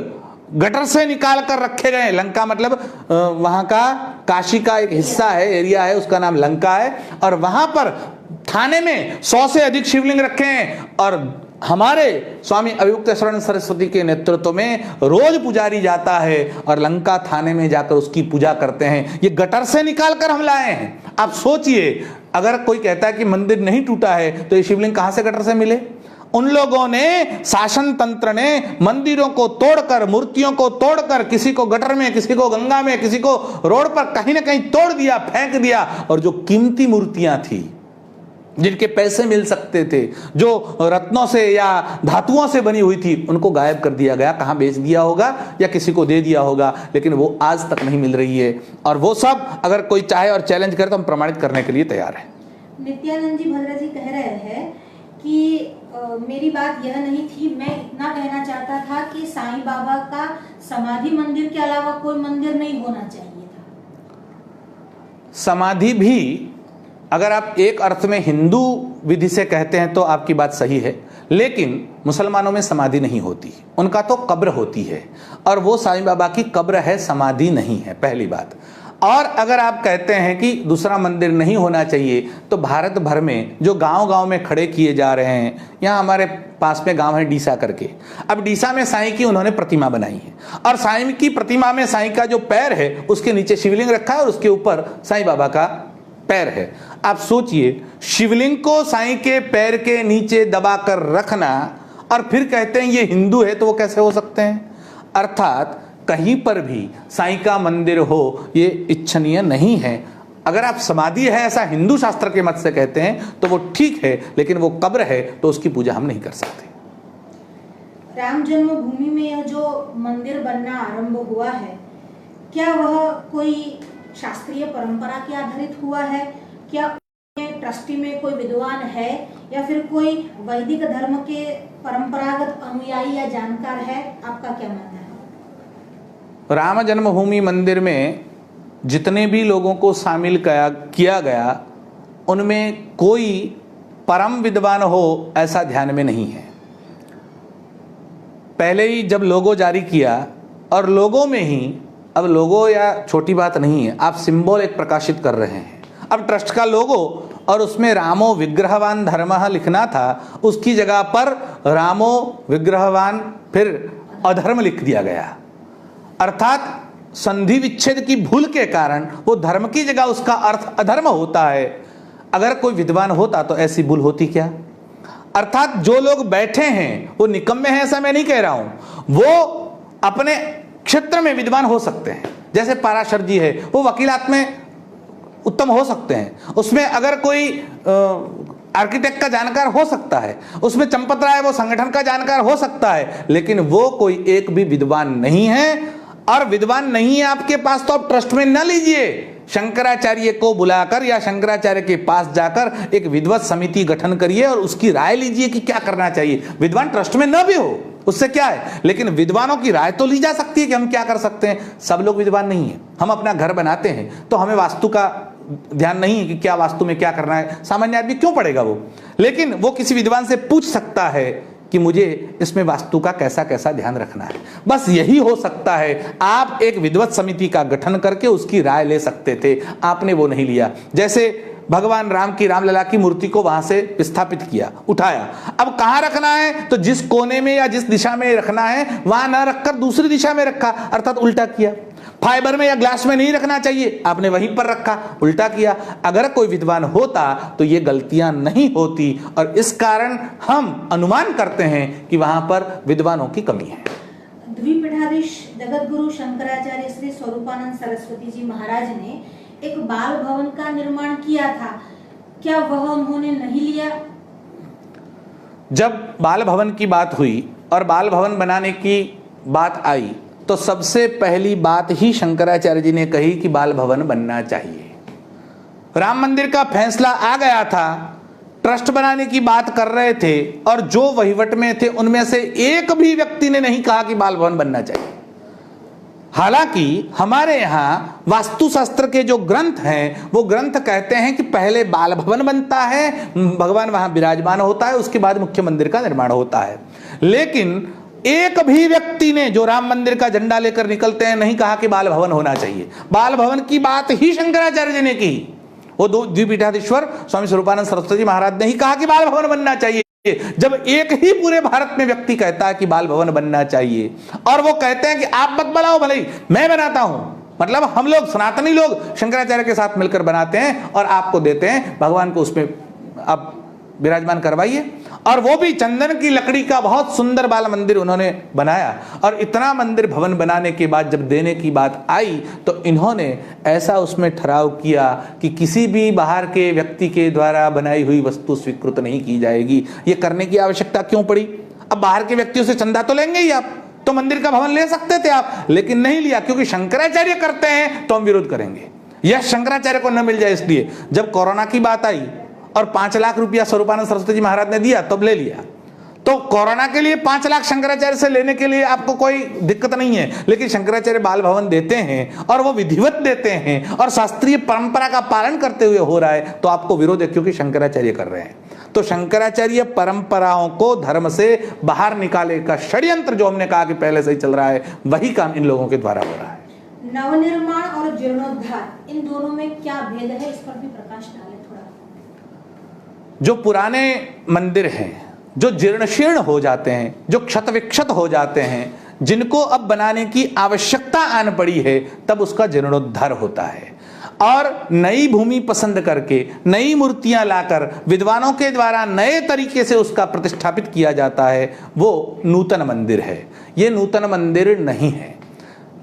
गटर से निकाल कर रखे गए। लंका मतलब वहां का काशी का एक हिस्सा है, एरिया है, उसका नाम लंका है, और वहां पर थाने में 100 से अधिक शिवलिंग रखे हैं। और हमारे स्वामी अभिमुक्तेश्वरानंद सरस्वती के नेतृत्व में रोज पुजारी जाता है और लंका थाने में जाकर उसकी पूजा करते हैं। ये गटर से निकाल कर हम लाए हैं। आप सोचिए, अगर कोई कहता है कि मंदिर नहीं टूटा है तो ये शिवलिंग कहां से गटर से मिले? उन लोगों ने, शासन तंत्र ने मंदिरों को तोड़कर, मूर्तियों को तोड़कर, किसी को गटर में, किसी को गंगा में, किसी को रोड पर कहीं ना कहीं तोड़ दिया, फेंक दिया। और जो कीमती मूर्तियां थी, जिनके पैसे मिल सकते थे, जो रत्नों से या धातुओं से बनी हुई थी, उनको गायब कर दिया गया। कहां बेच दिया होगा या किसी को दे दिया होगा, लेकिन वो आज तक नहीं मिल रही है। और वो सब अगर कोई चाहे और चैलेंज करे तो हम प्रमाणित करने के लिए तैयार हैं। नित्यानंद जी भद्रा जी कह रहे हैं कि मेरी बात यह नहीं थी, मैं इतना कहना चाहता था कि साईं बाबा का समाधि मंदिर के अलावा कोई मंदिर नहीं होना चाहिए था। समाधि भी अगर आप एक अर्थ में हिंदू विधि से कहते हैं तो आपकी बात सही है, लेकिन मुसलमानों में समाधि नहीं होती, उनका तो कब्र होती है, और वो साईं बाबा की कब्र है, समाधि नहीं है, पहली बात। और अगर आप कहते हैं कि दूसरा मंदिर नहीं होना चाहिए, तो भारत भर में जो गांव-गांव में खड़े किए जा रहे हैं, यहाँ हमारे पास में गांव है डीसा करके, अब डीसा में साईं की उन्होंने प्रतिमा बनाई है, और साईं की प्रतिमा में साईं का जो पैर है उसके नीचे शिवलिंग रखा है और उसके ऊपर साईं बाबा का पैर है। आप सोचिए, शिवलिंग को साईं के पैर के नीचे दबाकर रखना और फिर कहते हैं ये हिंदू है, तो वो कैसे हो सकते हैं? अर्थात कहीं पर भी साईं का मंदिर हो ये इच्छनीय नहीं है। अगर आप समाधि है ऐसा हिंदू शास्त्र के मत से कहते हैं तो वो ठीक है, लेकिन वो कब्र है तो उसकी पूजा हम नहीं कर सकते। राम जन्मभूमि में यह जो मंदिर बनना आरंभ हुआ है, क्या वह कोई शास्त्रीय परंपरा के आधारित हुआ है? क्या ट्रस्टी में कोई विद्वान है या फिर कोई वैदिक धर्म के परंपरागत अनुयायी या जानकार है? आपका क्या मानना है? राम जन्मभूमि मंदिर में जितने भी लोगों को शामिल किया गया, उनमें कोई परम विद्वान हो ऐसा ध्यान में नहीं है। पहले ही जब लोगो जारी किया, और लोगो में ही, अब लोगो या छोटी बात नहीं है, आप सिंबल एक प्रकाशित कर रहे हैं। अब ट्रस्ट का लोगो और उसमें रामो विग्रहवान धर्मः लिखना था, उसकी जगह पर रामो विग्रहवान फिर अधर्म लिख दिया गया। अर्थात संधि विच्छेद की भूल के कारण वो धर्म की जगह उसका अर्थ अधर्म होता है। अगर कोई विद्वान होता तो ऐसी भूल होती क्या? अर्थात जो लोग बैठे हैं वो निकम्मे हैं ऐसा मैं नहीं कह रहा हूं, वो अपने क्षेत्र में विद्वान हो सकते हैं। जैसे पाराशर जी है, वो वकीलात में उत्तम हो सकते हैं, उसमें अगर कोई आर्किटेक्ट का जानकार हो सकता है, उसमें चंपत राय वो संगठन का जानकार हो सकता है, लेकिन वो कोई एक भी विद्वान नहीं है। और विद्वान नहीं है आपके पास तो आप ट्रस्ट में न लीजिए। शंकराचार्य को बुलाकर या शंकराचार्य के पास जाकर एक विद्वत समिति गठन करिए और उसकी राय लीजिए कि क्या करना चाहिए। विद्वान ट्रस्ट में न भी हो उससे क्या है, लेकिन विद्वानों की राय तो ली जा सकती है कि हम क्या कर सकते हैं। सब लोग विद्वान नहीं है। हम अपना घर बनाते हैं तो हमें वास्तु का ध्यान नहीं है कि क्या वास्तु में क्या करना है, सामान्य आदमी क्यों पढ़ेगा वो, लेकिन वो किसी विद्वान से पूछ सकता है कि मुझे इसमें वास्तु का कैसा कैसा ध्यान रखना है। बस यही हो सकता है। आप एक विद्वत समिति का गठन करके उसकी राय ले सकते थे, आपने वो नहीं लिया। जैसे भगवान राम की रामलला की मूर्ति को वहां से विस्थापित किया, उठाया, अब कहां रखना है तो जिस कोने में या जिस दिशा में रखना है वहां ना रखकर दूसरी दिशा में रखा, अर्थात उल्टा किया। फाइबर में या ग्लास में नहीं रखना चाहिए, आपने वहीं पर रखा, उल्टा किया। अगर कोई विद्वान होता तो ये गलतियां नहीं होती, और इस कारण हम अनुमान करते हैं कि वहां पर विद्वानों की कमी है। द्विपीठाधीश जगत गुरु शंकराचार्य श्री स्वरूपानंद सरस्वती जी महाराज ने एक बाल भवन का निर्माण किया था। क्या वह उन्होंने नहीं लिया? जब बाल भवन की बात हुई और बाल भवन बनाने की बात आई तो सबसे पहली बात ही शंकराचार्य जी ने कही कि बाल भवन बनना चाहिए। राम मंदिर का फैसला आ गया था, ट्रस्ट बनाने की बात कर रहे थे और जो वहीवट में थे उनमें से एक भी व्यक्ति ने नहीं कहा कि बाल भवन बनना चाहिए। हालांकि हमारे यहाँ वास्तुशास्त्र के जो ग्रंथ हैं वो ग्रंथ कहते हैं कि पहले बाल भवन बनता है, भगवान वहां विराजमान होता है, उसके बाद मुख्य मंदिर का निर्माण होता है। लेकिन एक भी व्यक्ति ने जो राम मंदिर का झंडा लेकर निकलते हैं नहीं कहा कि बाल भवन होना चाहिए। बाल भवन की बात ही शंकराचार्य जी ने की। वो द्विपीठाधीश्वर स्वामी स्वरूपानंद सरस्वती महाराज ने ही कहा कि बाल भवन बनना चाहिए। जब एक ही पूरे भारत में व्यक्ति कहता है कि बाल भवन बनना चाहिए और वो कहते हैं कि आप मत बनाओ, भले ही मैं बनाता हूं, मतलब हम लोग सनातनी लोग शंकराचार्य के साथ मिलकर बनाते हैं और आपको देते हैं, भगवान को उसमें आप विराजमान करवाइए। और वो भी चंदन की लकड़ी का बहुत सुंदर बाल मंदिर उन्होंने बनाया। और इतना मंदिर भवन बनाने के बाद जब देने की बात आई तो इन्होंने ऐसा उसमें ठहराव किया कि किसी भी बाहर के व्यक्ति के द्वारा बनाई हुई वस्तु स्वीकृत नहीं की जाएगी। ये करने की आवश्यकता क्यों पड़ी? अब बाहर के व्यक्तियों से चंदा तो लेंगे ही आप, तो मंदिर का भवन ले सकते थे आप, लेकिन नहीं लिया क्योंकि शंकराचार्य करते हैं तो हम विरोध करेंगे। यह शंकराचार्य को न मिल जाए इसलिए। जब कोरोना की बात आई और 5 लाख रुपया स्वरूपानंद सरस्वती जी महाराज ने दिया तब ले लिया। तो कोरोना के लिए 5 लाख शंकराचार्य से लेने के लिए आपको कोई दिक्कत नहीं है, लेकिन शंकराचार्य बाल भवन देते हैं और वो विधिवत देते हैं और शास्त्रीय परंपरा का पालन करते हुए हो रहा है तो आपको विरोध है क्योंकि शंकराचार्य कर रहे हैं। तो शंकराचार्य परंपराओं को धर्म से बाहर निकाले का षड्यंत्र जो हमने कहा कि पहले से ही चल रहा है, वही काम इन लोगों के द्वारा हो रहा है। नवनिर्माण और जीर्णोद्धार इन दोनों में क्या भेद है, इस पर भी प्रकाश डालें थोड़ा। जो पुराने मंदिर हैं, जो जीर्ण शीर्ण हो जाते हैं, जो क्षत विक्षत हो जाते हैं, जिनको अब बनाने की आवश्यकता आन पड़ी है, तब उसका जीर्णोद्धार होता है। और नई भूमि पसंद करके नई मूर्तियां लाकर विद्वानों के द्वारा नए तरीके से उसका प्रतिष्ठापित किया जाता है, वो नूतन मंदिर है। ये नूतन मंदिर नहीं है।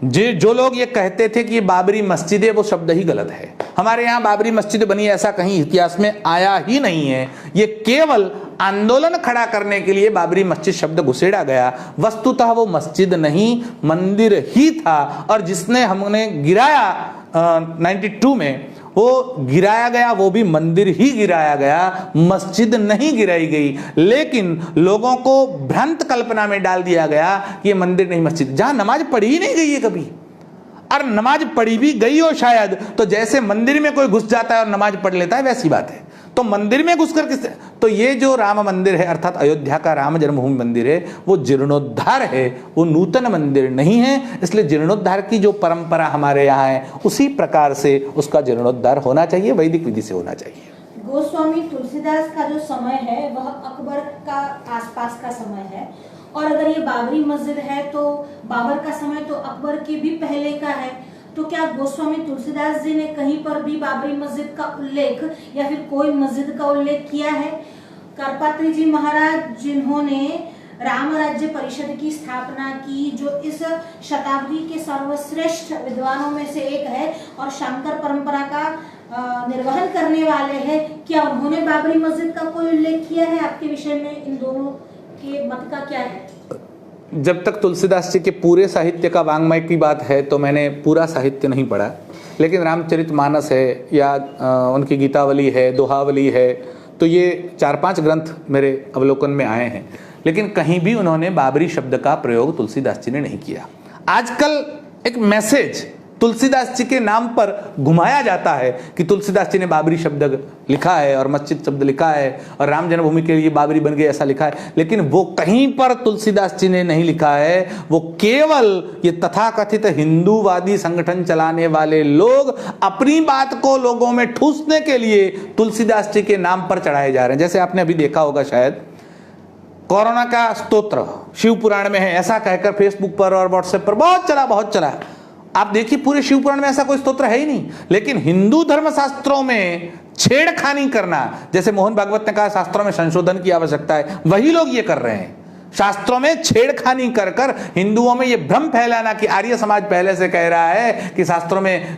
जो लोग ये कहते थे कि ये बाबरी मस्जिद है, वो शब्द ही गलत है। हमारे यहाँ बाबरी मस्जिद बनी ऐसा कहीं इतिहास में आया ही नहीं है। ये केवल आंदोलन खड़ा करने के लिए बाबरी मस्जिद शब्द घुसेड़ा गया। वस्तुतः वो मस्जिद नहीं मंदिर ही था और जिसने हमने गिराया 92 में, वो गिराया गया, वो भी मंदिर ही गिराया गया, मस्जिद नहीं गिराई गई। लेकिन लोगों को भ्रांत कल्पना में डाल दिया गया कि ये मंदिर नहीं मस्जिद, जहां नमाज पढ़ी ही नहीं गई है कभी। और नमाज पढ़ी भी गई हो शायद तो जैसे मंदिर में कोई घुस जाता है और नमाज पढ़ लेता है वैसी बात है। तो मंदिर में घुसकर किस, तो ये जो राम मंदिर है अर्थात अयोध्या का राम जन्मभूमि मंदिर है, वो जीर्णोद्धार है, वो नूतन मंदिर नहीं है। इसलिए जीर्णोद्धार की जो परंपरा हमारे यहाँ है उसी प्रकार से उसका जीर्णोद्धार होना चाहिए, वैदिक विधि से होना चाहिए। गोस्वामी तुलसीदास का जो समय है वह अकबर का आसपास का समय है, और अगर ये बाबरी मस्जिद है तो बाबर का समय तो अकबर के भी पहले का है। तो क्या गोस्वामी तुलसीदास जी ने कहीं पर भी बाबरी मस्जिद का उल्लेख या फिर कोई मस्जिद का उल्लेख किया है? करपात्री जी महाराज जिन्होंने राम राज्य परिषद की स्थापना की, जो इस शताब्दी के सर्वश्रेष्ठ विद्वानों में से एक है और शंकर परंपरा का निर्वहन करने वाले हैं, क्या उन्होंने बाबरी मस्जिद का कोई उल्लेख किया है? आपके विषय में इन दोनों के मत का क्या है? जब तक तुलसीदास जी के पूरे साहित्य का वाङ्मय की बात है तो मैंने पूरा साहित्य नहीं पढ़ा, लेकिन रामचरितमानस है या उनकी गीतावली है, दोहावली है, तो ये 4-5 ग्रंथ मेरे अवलोकन में आए हैं। लेकिन कहीं भी उन्होंने बाबरी शब्द का प्रयोग तुलसीदास जी ने नहीं किया। आजकल एक मैसेज तुलसीदास जी के नाम पर घुमाया जाता है कि तुलसीदास जी ने बाबरी शब्द लिखा है और मस्जिद शब्द लिखा है और राम जन्मभूमि के लिए बाबरी बन गई ऐसा लिखा है, लेकिन वो कहीं पर तुलसीदास जी ने नहीं लिखा है। वो केवल ये तथाकथित हिंदूवादी संगठन चलाने वाले लोग अपनी बात को लोगों में ठूसने के लिए तुलसीदास जी के नाम पर चढ़ाए जा रहे हैं। जैसे आपने अभी देखा होगा शायद, कोरोना का स्तोत्र शिव पुराण में है ऐसा कहकर फेसबुक पर और व्हाट्सएप पर बहुत चला। आप देखिए पूरे शिव पुराण में ऐसा कोई स्तोत्र है ही नहीं, लेकिन हिंदू धर्म शास्त्रों में छेड़खानी करना, जैसे मोहन भागवत ने कहा शास्त्रों में संशोधन की आवश्यकता है, वही लोग ये कर रहे हैं। शास्त्रों में छेड़खानी कर कर हिंदुओं में यह भ्रम फैलाना कि आर्य समाज पहले से कह रहा है कि शास्त्रों में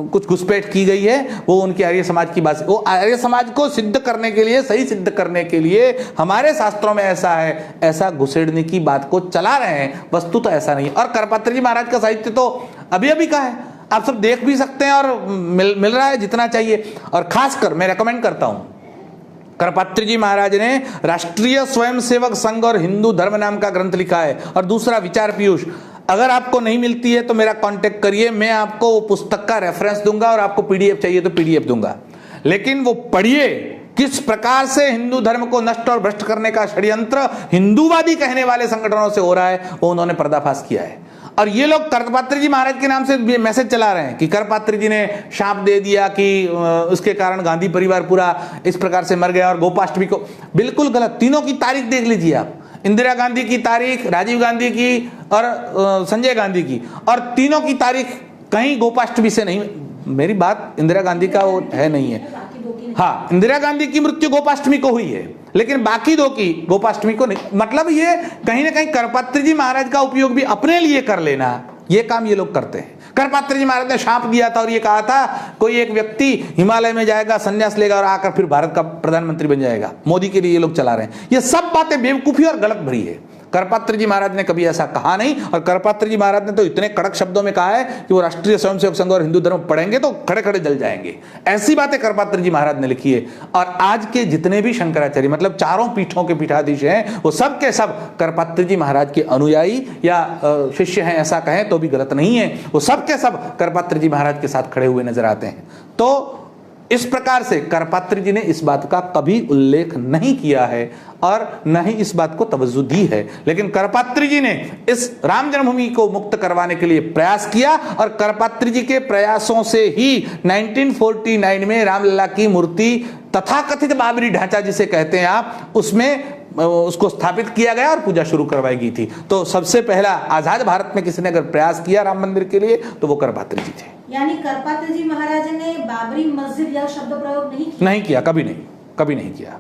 कुछ घुसपैठ की गई है, वो उनकी आर्य समाज की बात, वो आर्य समाज को सिद्ध करने के लिए, सही सिद्ध करने के लिए हमारे शास्त्रों में ऐसा है, ऐसा घुसेड़ने की बात को चला रहे हैं। वस्तु तो ऐसा नहीं। और करपात्री जी महाराज का साहित्य तो अभी अभी का है, आप सब देख भी सकते हैं और मिल रहा है जितना चाहिए। और खासकर मैं रेकमेंड करता हूं, करपात्री जी महाराज ने राष्ट्रीय स्वयंसेवक संघ और हिंदू धर्म नाम का ग्रंथ लिखा है। और दूसरा विचार पीयूष, अगर आपको नहीं मिलती है तो मेरा कांटेक्ट करिए, मैं आपको वो पुस्तक का रेफरेंस दूंगा और आपको पीडीएफ चाहिए तो पीडीएफ दूंगा। लेकिन वो पढ़िए, किस प्रकार से हिंदू धर्म को नष्ट और भ्रष्ट करने का षड्यंत्र हिंदूवादी कहने वाले संगठनों से हो रहा है, वो उन्होंने पर्दाफाश किया है। और ये लोग करपात्री जी महाराज के नाम से मैसेज चला रहे हैं कि करपात्री जी ने शाप दे दिया कि उसके कारण गांधी परिवार पूरा इस प्रकार से मर गया और गोपाष्टमी को, बिल्कुल गलत। तीनों की तारीख देख लीजिए आप, इंदिरा गांधी की तारीख, राजीव गांधी की और संजय गांधी की, और तीनों की तारीख कहीं गोपाष्टमी से नहीं। मेरी बात इंदिरा गांधी का वो है नहीं है, हाँ, इंदिरा गांधी की मृत्यु गोपाष्टमी को हुई है, लेकिन बाकी दो की गोपाष्टमी को नहीं। मतलब ये कहीं ना कहीं करपात्री जी महाराज का उपयोग भी अपने लिए कर लेना, ये काम ये लोग करते हैं। करपात्री जी महाराज ने शाप दिया था और ये कहा था कोई एक व्यक्ति हिमालय में जाएगा, संन्यास लेगा और आकर फिर भारत का प्रधानमंत्री बन जाएगा। मोदी के लिए ये लोग चला रहे हैं। ये सब बातें बेवकूफी और गलत भरी है। करपात्री जी महाराज ने कभी ऐसा कहा नहीं। और करपात्री जी महाराज ने तो इतने कड़क शब्दों में कहा है कि वो राष्ट्रीय स्वयंसेवक संघ और हिंदू धर्म पढ़ेंगे तो खड़े खड़े जल जाएंगे। ऐसी बातें करपात्री जी महाराज ने लिखी है। और आज के जितने भी शंकराचार्य, मतलब चारों पीठों के पीठाधीश हैं, वो सब के सब करपात्री जी महाराज के अनुयायी या शिष्य हैं, ऐसा कहें तो भी गलत नहीं है। वो सब के सब करपात्री जी महाराज के साथ खड़े हुए नजर आते हैं। तो इस प्रकार से करपात्री जी ने इस बात का कभी उल्लेख नहीं किया है और न ही इस बात को तवज्जो दी है। लेकिन करपात्री जी ने इस राम जन्मभूमि को मुक्त करवाने के लिए प्रयास किया और करपात्री जी के प्रयासों से ही 1949 में रामलला की मूर्ति, तथाकथित बाबरी ढांचा जिसे कहते हैं आप, उसमें उसको स्थापित किया गया और पूजा शुरू करवाई गई थी। तो सबसे पहला आजाद भारत में किसी ने अगर प्रयास किया राम मंदिर के लिए तो वो करपात्री जी थे। यानी करपात्री जी महाराज ने बाबरी मस्जिद या शब्द प्रयोग नहीं किया, कभी नहीं किया।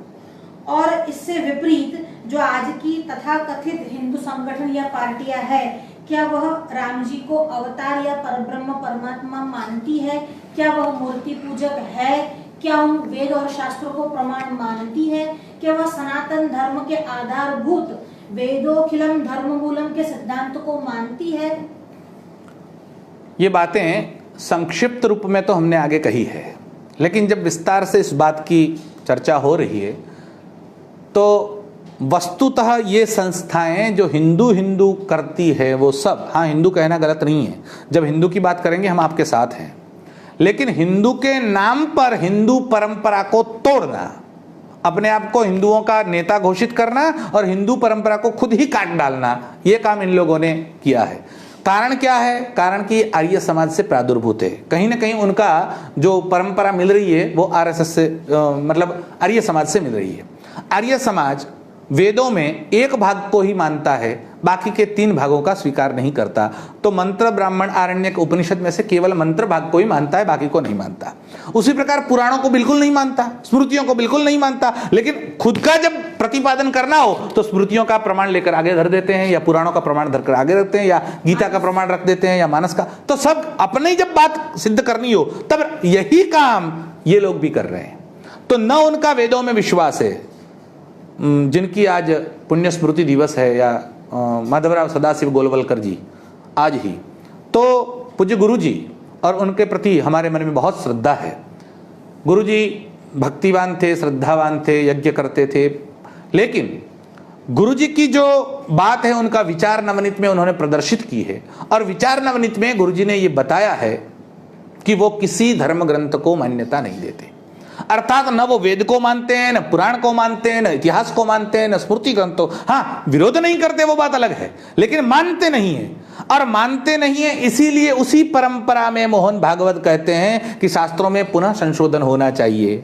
और इससे विपरीत जो आज की तथाकथित हिंदू संगठन या पार्टियां है, क्या वह राम जी को अवतार या परब्रह्म परमात्मा मानती है? क्या वह मूर्ति पूजक है? क्या उन वेद और शास्त्रों को प्रमाण मानती है? क्या वह सनातन धर्म के आधारभूत वेदोखिलम धर्ममूलम के सिद्धांत को मानती है? ये बातें संक्षिप्त रूप में तो हमने आगे कही है, लेकिन जब विस्तार से इस बात की चर्चा हो रही है तो वस्तुतः ये संस्थाएं जो हिंदू करती है वो सब, हाँ हिंदू कहना गलत नहीं है, जब हिंदू की बात करेंगे हम आपके साथ हैं, लेकिन हिंदू के नाम पर हिंदू परंपरा को तोड़ना, अपने आप को हिंदुओं का नेता घोषित करना और हिंदू परंपरा को खुद ही काट डालना, ये काम इन लोगों ने किया है। कारण क्या है? कारण कि आर्य समाज से प्रादुर्भूत है। कहीं ना कहीं उनका जो परंपरा मिल रही है वो आरएसएस से, मतलब आर्य समाज से मिल रही है। आर्य समाज वेदों में एक भाग को ही मानता है, बाकी के 3 भागों का स्वीकार नहीं करता। तो मंत्र, ब्राह्मण, आरण्यक, उपनिषद में से केवल मंत्र भाग को ही मानता है, बाकी को नहीं मानता। उसी प्रकार पुराणों को बिल्कुल नहीं मानता, स्मृतियों को बिल्कुल नहीं मानता, लेकिन खुद का जब प्रतिपादन करना हो तो स्मृतियों का प्रमाण लेकर आगे धर देते हैं, या पुराणों का प्रमाण धरकर आगे रखते हैं, या गीता का प्रमाण रख देते हैं, या मानस का। तो सब अपनी जब बात सिद्ध करनी हो तब यही काम ये लोग भी कर रहे हैं। तो न उनका वेदों में विश्वास है, जिनकी आज पुण्य स्मृति दिवस है, या माधवराव सदाशिव गोलवलकर जी आज ही, तो पूज्य गुरु जी और उनके प्रति हमारे मन में बहुत श्रद्धा है। गुरु जी भक्तिवान थे, श्रद्धावान थे, यज्ञ करते थे, लेकिन गुरु जी की जो बात है उनका विचार नवनीत में उन्होंने प्रदर्शित की है। और विचार नवनीत में गुरु जी ने ये बताया है कि वो किसी धर्म ग्रंथ को मान्यता नहीं देते, अर्थात न वो वेद को मानते हैं, न पुराण को मानते हैं, न इतिहास को मानते हैं, न स्मृति ग्रंथों। हाँ, विरोध नहीं करते वो बात अलग है, लेकिन मानते नहीं है। और मानते नहीं है इसीलिए उसी परंपरा में मोहन भागवत कहते हैं कि शास्त्रों में पुनः संशोधन होना चाहिए।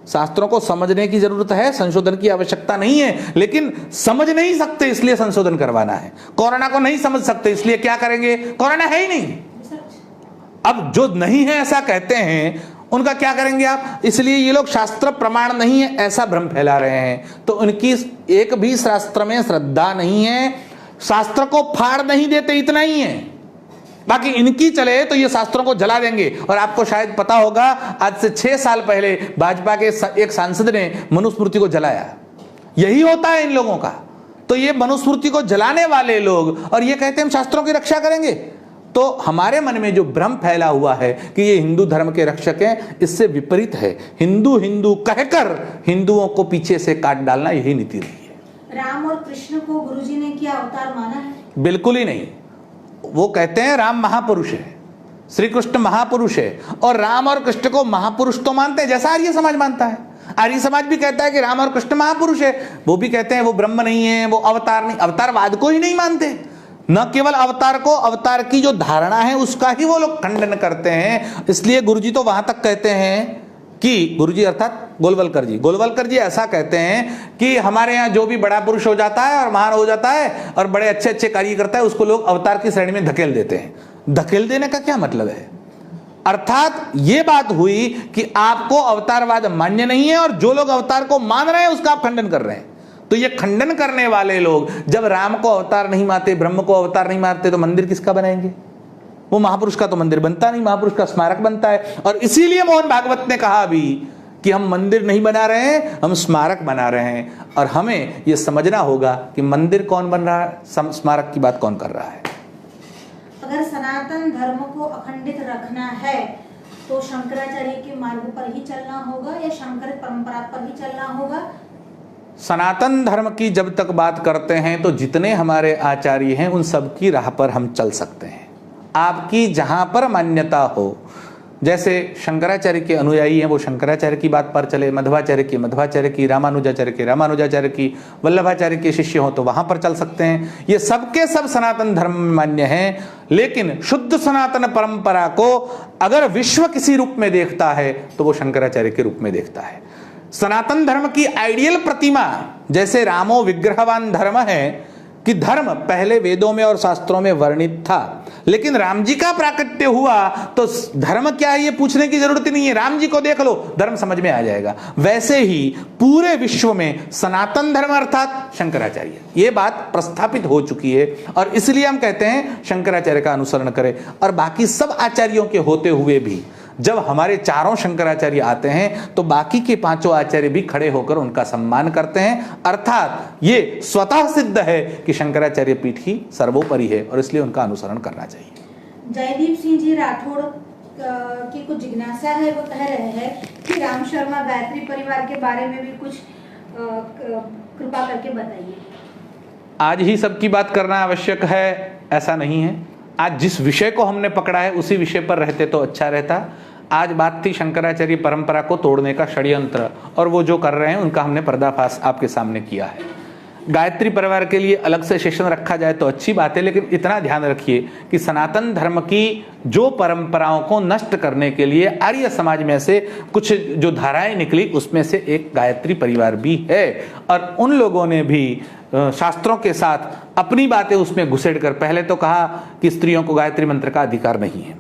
शास्त्रों को समझने की जरूरत है, संशोधन की आवश्यकता नहीं है, लेकिन समझ नहीं सकते इसलिए संशोधन करवाना है। कोरोना को नहीं समझ सकते इसलिए क्या करेंगे? कोरोना है ही नहीं। अब जो नहीं है ऐसा कहते हैं उनका क्या करेंगे आप? इसलिए ये लोग शास्त्र प्रमाण नहीं है ऐसा भ्रम फैला रहे हैं। तो उनकी एक भी शास्त्र में श्रद्धा नहीं है, शास्त्र को फाड़ नहीं देते, इतना ही है। बाकी इनकी चले तो ये शास्त्रों को जला देंगे। और आपको शायद पता होगा, आज से 6 साल पहले भाजपा के एक सांसद ने मनुस्मृति को जलाया। यही होता है इन लोगों का। तो ये मनुस्मृति को जलाने वाले लोग और ये कहते हैं हम शास्त्रों की रक्षा करेंगे। तो हमारे मन में जो भ्रम फैला हुआ है कि ये हिंदू धर्म के रक्षक हैं, इससे विपरीत है। हिंदू हिंदू कहकर हिंदुओं को पीछे से काट डालना यही नीति रही है। राम और कृष्ण को गुरुजी ने क्या अवतार माना है? बिल्कुल ही नहीं। वो कहते हैं राम महापुरुष है, श्री कृष्ण महापुरुष है, और राम और कृष्ण को महापुरुष तो मानते हैं जैसा आर्य समाज मानता है। आर्य समाज भी कहता है कि राम और कृष्ण महापुरुष है। वो भी कहते हैं वो ब्रह्म नहीं है, वो अवतार नहीं, अवतारवाद को ही नहीं मानते। न केवल अवतार को, अवतार की जो धारणा है उसका ही वो लोग खंडन करते हैं। इसलिए गुरुजी तो वहां तक कहते हैं कि गुरुजी अर्थात गोलवलकर जी ऐसा कहते हैं कि हमारे यहाँ जो भी बड़ा पुरुष हो जाता है और महान हो जाता है और बड़े अच्छे अच्छे कार्य करता है, उसको लोग अवतार की श्रेणी में धकेल देते हैं। धकेल देने का क्या मतलब है? अर्थात ये बात हुई कि आपको अवतारवाद मान्य नहीं है और जो लोग अवतार को मान रहे हैं उसका आप खंडन कर रहे हैं। तो ये खंडन करने वाले लोग जब राम को अवतार नहीं मानते, ब्रह्म को अवतार नहीं मानते, तो मंदिर किसका बनाएंगे? वो महापुरुष का तो मंदिर बनता नहीं, महापुरुष का स्मारक बनता है। और इसीलिए मोहन भागवत ने कहा अभी कि हम मंदिर नहीं बना रहे हैं, हम स्मारक बना रहे हैं। और हमें यह समझना होगा कि मंदिर कौन बन रहा है, स्मारक की बात कौन कर रहा है। अगर सनातन धर्म को अखंडित रखना है तो शंकराचार्य के मार्ग पर ही चलना होगा या शंकर परंपरा पर ही चलना होगा? सनातन धर्म की जब तक बात करते हैं तो जितने हमारे आचार्य हैं उन सब की राह पर हम चल सकते हैं। आपकी जहां पर मान्यता हो, जैसे शंकराचार्य के अनुयायी हैं वो शंकराचार्य की बात पर चले, मध्वाचार्य की, रामानुजाचार्य की, वल्लभाचार्य के शिष्य हो तो वहां पर चल सकते हैं। ये सबके सब सनातन धर्म में मान्य हैं। लेकिन शुद्ध सनातन परंपरा को अगर विश्व किसी रूप में देखता है तो वो शंकराचार्य के रूप में देखता है। सनातन धर्म की आइडियल प्रतिमा जैसे रामो विग्रहवान धर्म है कि धर्म पहले वेदों में और शास्त्रों में वर्णित था, लेकिन राम जी का प्राकट्य हुआ तो धर्म क्या है ये पूछने की जरूरत ही नहीं है। राम जी को देख लो, धर्म समझ में आ जाएगा। वैसे ही पूरे विश्व में सनातन धर्म अर्थात शंकराचार्य, ये बात प्रस्थापित हो चुकी है। और इसलिए हम कहते हैं शंकराचार्य का अनुसरण करें। और बाकी सब आचार्यों के होते हुए भी जब हमारे चारों शंकराचार्य आते हैं तो बाकी के 5 आचार्य भी खड़े होकर उनका सम्मान करते हैं। अर्थात ये स्वतः सिद्ध है कि शंकराचार्य पीठ ही सर्वोपरि है और इसलिए उनका अनुसरण करना चाहिए। जयदीप सिंह जी राठौड़ की कुछ जिज्ञासा है, वो कह रहे हैं कि राम शर्मा गायत्री परिवार के बारे में भी कुछ कृपा करके बताइए। आज ही सबकी बात करना आवश्यक है ऐसा नहीं है। आज जिस विषय को हमने पकड़ा है उसी विषय पर रहते तो अच्छा रहता। आज बात थी शंकराचार्य परंपरा को तोड़ने का षड्यंत्र, और वो जो कर रहे हैं उनका हमने पर्दाफाश आपके सामने किया है। गायत्री परिवार के लिए अलग से सेशन रखा जाए तो अच्छी बात है, लेकिन इतना ध्यान रखिए कि सनातन धर्म की जो परंपराओं को नष्ट करने के लिए आर्य समाज में से कुछ जो धाराएं निकली उसमें से एक गायत्री परिवार भी है। और उन लोगों ने भी शास्त्रों के साथ अपनी बातें उसमें घुसेड़ कर पहले तो कहा कि स्त्रियों को गायत्री मंत्र का अधिकार नहीं है,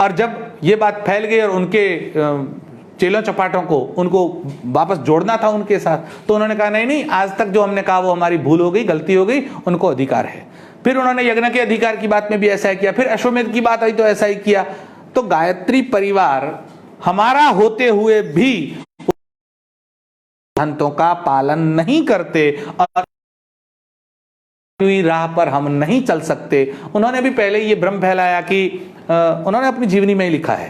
और जब ये बात फैल गई और उनके चेलों चपाटों को उनको वापस जोड़ना था उनके साथ, तो उन्होंने कहा नहीं नहीं, आज तक जो हमने कहा वो हमारी भूल हो गई, गलती हो गई, उनको अधिकार है। फिर उन्होंने यज्ञ के अधिकार की बात में भी ऐसा ही किया, फिर अश्वमेध की बात आई तो ऐसा ही किया। तो गायत्री परिवार हमारा होते हुए भी सिद्धांतों का पालन नहीं करते और राह पर हम नहीं चल सकते। उन्होंने भी पहले ये भ्रम फैलाया कि उन्होंने अपनी जीवनी में ही लिखा है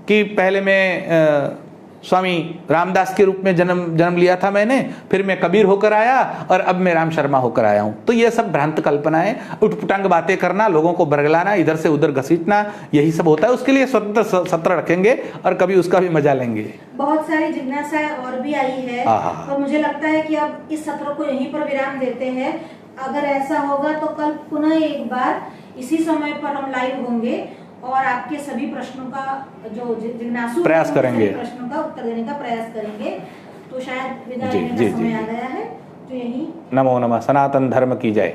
कि पहले मैं स्वामी रामदास के रूप में जन्म लिया था मैंने, फिर मैं कबीर होकर आया और अब मैं राम शर्मा होकर आया हूं। तो ये सब भ्रांत कल्पनाएं, उठपुटांग बातें करना, लोगों को बरगलाना, इधर से उधर घसीटना, यही सब होता है। उसके लिए स्वतंत्र सत्र रखेंगे और कभी उसका भी मजा लेंगे। बहुत सारी जिज्ञासाएं और भी आई है और मुझे लगता है कि अब इस सत्र को यहीं पर विराम देते हैं। अगर ऐसा होगा तो कल पुनः एक बार इसी समय पर हम लाइव होंगे और आपके सभी प्रश्नों का जो जिज्ञासु प्रयास करेंगे, प्रश्नों का उत्तर देने का प्रयास करेंगे। तो शायद विदा लेने का समय आ गया है, तो यही। नमो नमः। सनातन धर्म की जय।